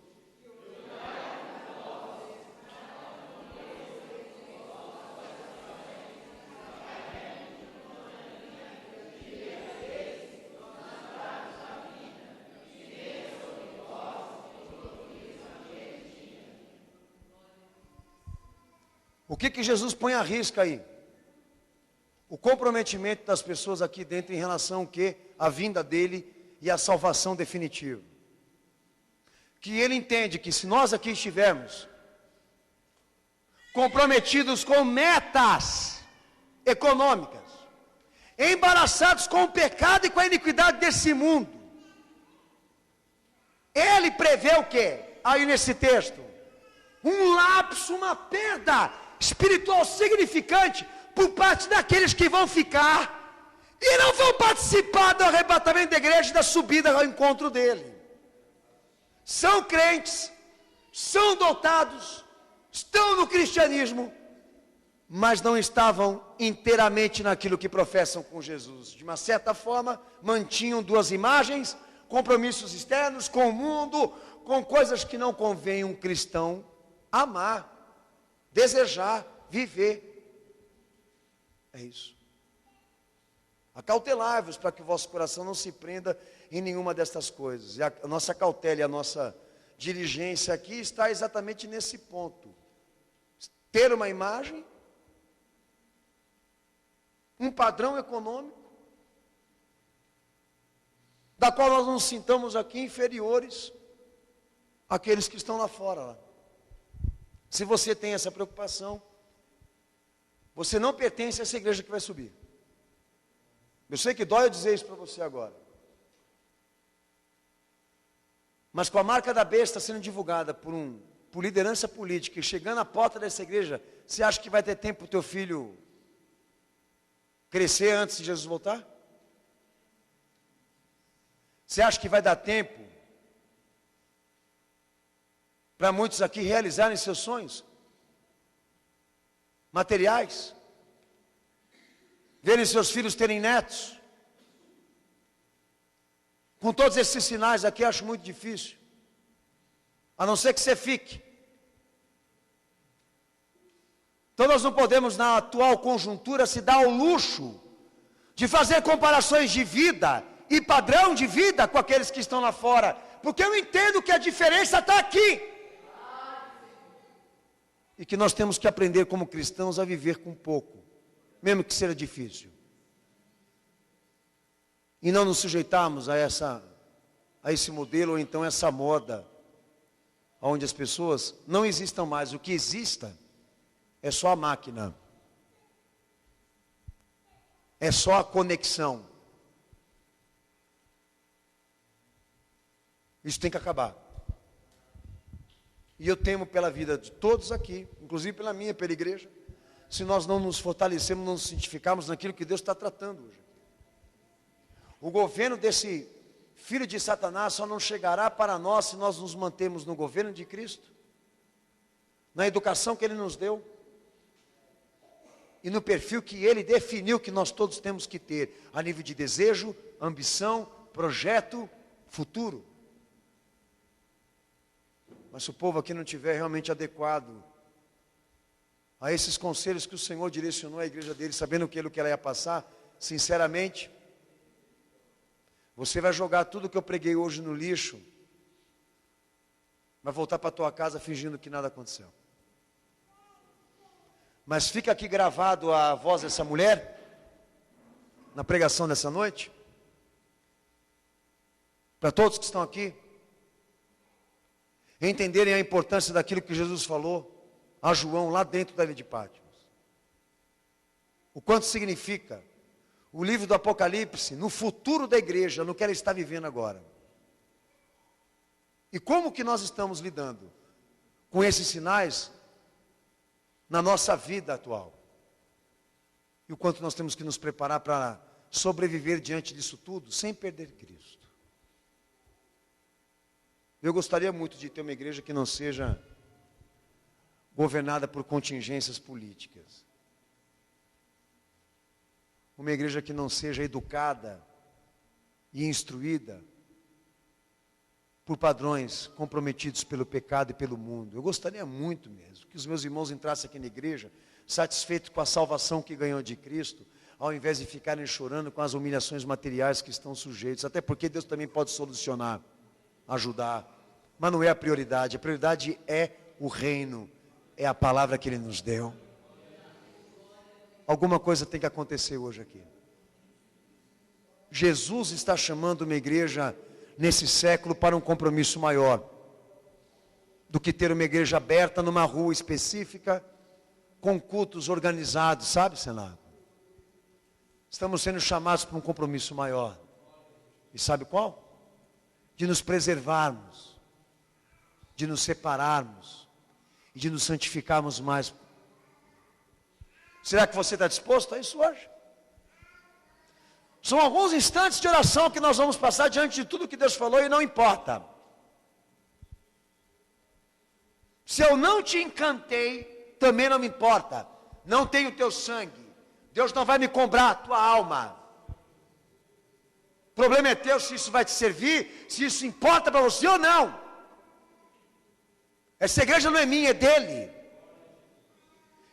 O que Jesus põe à risca aí? O comprometimento das pessoas aqui dentro em relação ao quê? A vinda dele e a salvação definitiva. Que ele entende que se nós aqui estivermos comprometidos com metas econômicas, embaraçados com o pecado e com a iniquidade desse mundo, ele prevê o quê? Aí nesse texto, um lapso, uma perda espiritual significante por parte daqueles que vão ficar e não vão participar do arrebatamento da igreja e da subida ao encontro dele. São crentes, são dotados, estão no cristianismo, mas não estavam inteiramente naquilo que professam com Jesus. De uma certa forma, mantinham duas imagens, compromissos externos com o mundo, com coisas que não convém um cristão amar, desejar, viver. É isso. Acautelai-vos para que o vosso coração não se prenda em nenhuma destas coisas. E a nossa cautela e a nossa diligência aqui está exatamente nesse ponto. Ter uma imagem, um padrão econômico, da qual nós nos sintamos aqui inferiores àqueles que estão lá fora. Lá. Se você tem essa preocupação, você não pertence a essa igreja que vai subir. Eu sei que dói eu dizer isso para você agora. Mas com a marca da besta sendo divulgada por liderança política e chegando à porta dessa igreja, você acha que vai ter tempo para o teu filho crescer antes de Jesus voltar? Você acha que vai dar tempo para muitos aqui realizarem seus sonhos materiais? Verem seus filhos terem netos? Com todos esses sinais aqui, acho muito difícil. A não ser que você fique. Então nós não podemos, na atual conjuntura, se dar ao luxo de fazer comparações de vida e padrão de vida com aqueles que estão lá fora. Porque eu entendo que a diferença está aqui. E que nós temos que aprender como cristãos a viver com pouco, mesmo que seja difícil. E não nos sujeitarmos a esse modelo, ou então essa moda, onde as pessoas não existam mais. O que exista é só a máquina. É só a conexão. Isso tem que acabar. E eu temo pela vida de todos aqui, inclusive pela minha, pela igreja, se nós não nos fortalecermos, não nos cientificarmos naquilo que Deus está tratando hoje. O governo desse filho de Satanás só não chegará para nós se nós nos mantermos no governo de Cristo, na educação que Ele nos deu, e no perfil que Ele definiu que nós todos temos que ter, a nível de desejo, ambição, projeto, futuro. Mas se o povo aqui não estiver realmente adequado a esses conselhos que o Senhor direcionou à igreja dele, sabendo aquilo que ela ia passar, sinceramente, você vai jogar tudo que eu preguei hoje no lixo, vai voltar para a tua casa fingindo que nada aconteceu. Mas fica aqui gravado a voz dessa mulher, na pregação dessa noite, para todos que estão aqui, entenderem a importância daquilo que Jesus falou a João lá dentro da ilha de Patmos. O quanto significa o livro do Apocalipse no futuro da igreja, no que ela está vivendo agora. E como que nós estamos lidando com esses sinais na nossa vida atual? E o quanto nós temos que nos preparar para sobreviver diante disso tudo, sem perder Cristo. Eu gostaria muito de ter uma igreja que não seja governada por contingências políticas. Uma igreja que não seja educada e instruída por padrões comprometidos pelo pecado e pelo mundo. Eu gostaria muito mesmo que os meus irmãos entrassem aqui na igreja satisfeitos com a salvação que ganhou de Cristo, ao invés de ficarem chorando com as humilhações materiais que estão sujeitos. Até porque Deus também pode solucionar, ajudar, mas não é a prioridade é o reino, é a palavra que Ele nos deu. Alguma coisa tem que acontecer hoje aqui. Jesus está chamando uma igreja nesse século para um compromisso maior do que ter uma igreja aberta numa rua específica, com cultos organizados, sabe, Senado? Estamos sendo chamados para um compromisso maior. E sabe qual? De nos preservarmos, de nos separarmos e de nos santificarmos mais. Será que você está disposto a isso hoje? São alguns instantes de oração que nós vamos passar diante de tudo que Deus falou e não importa. Se eu não te encantei, também não me importa. Não tenho teu sangue. Deus não vai me cobrar a tua alma. O problema é teu se isso vai te servir, se isso importa para você ou não. Essa igreja não é minha, é dele.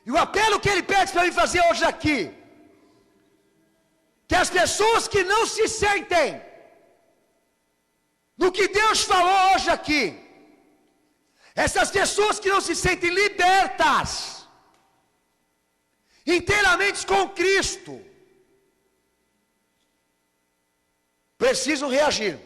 E o apelo que ele pede para mim fazer hoje aqui, que as pessoas que não se sentem no que Deus falou hoje aqui, essas pessoas que não se sentem libertas, inteiramente com Cristo, precisam reagir.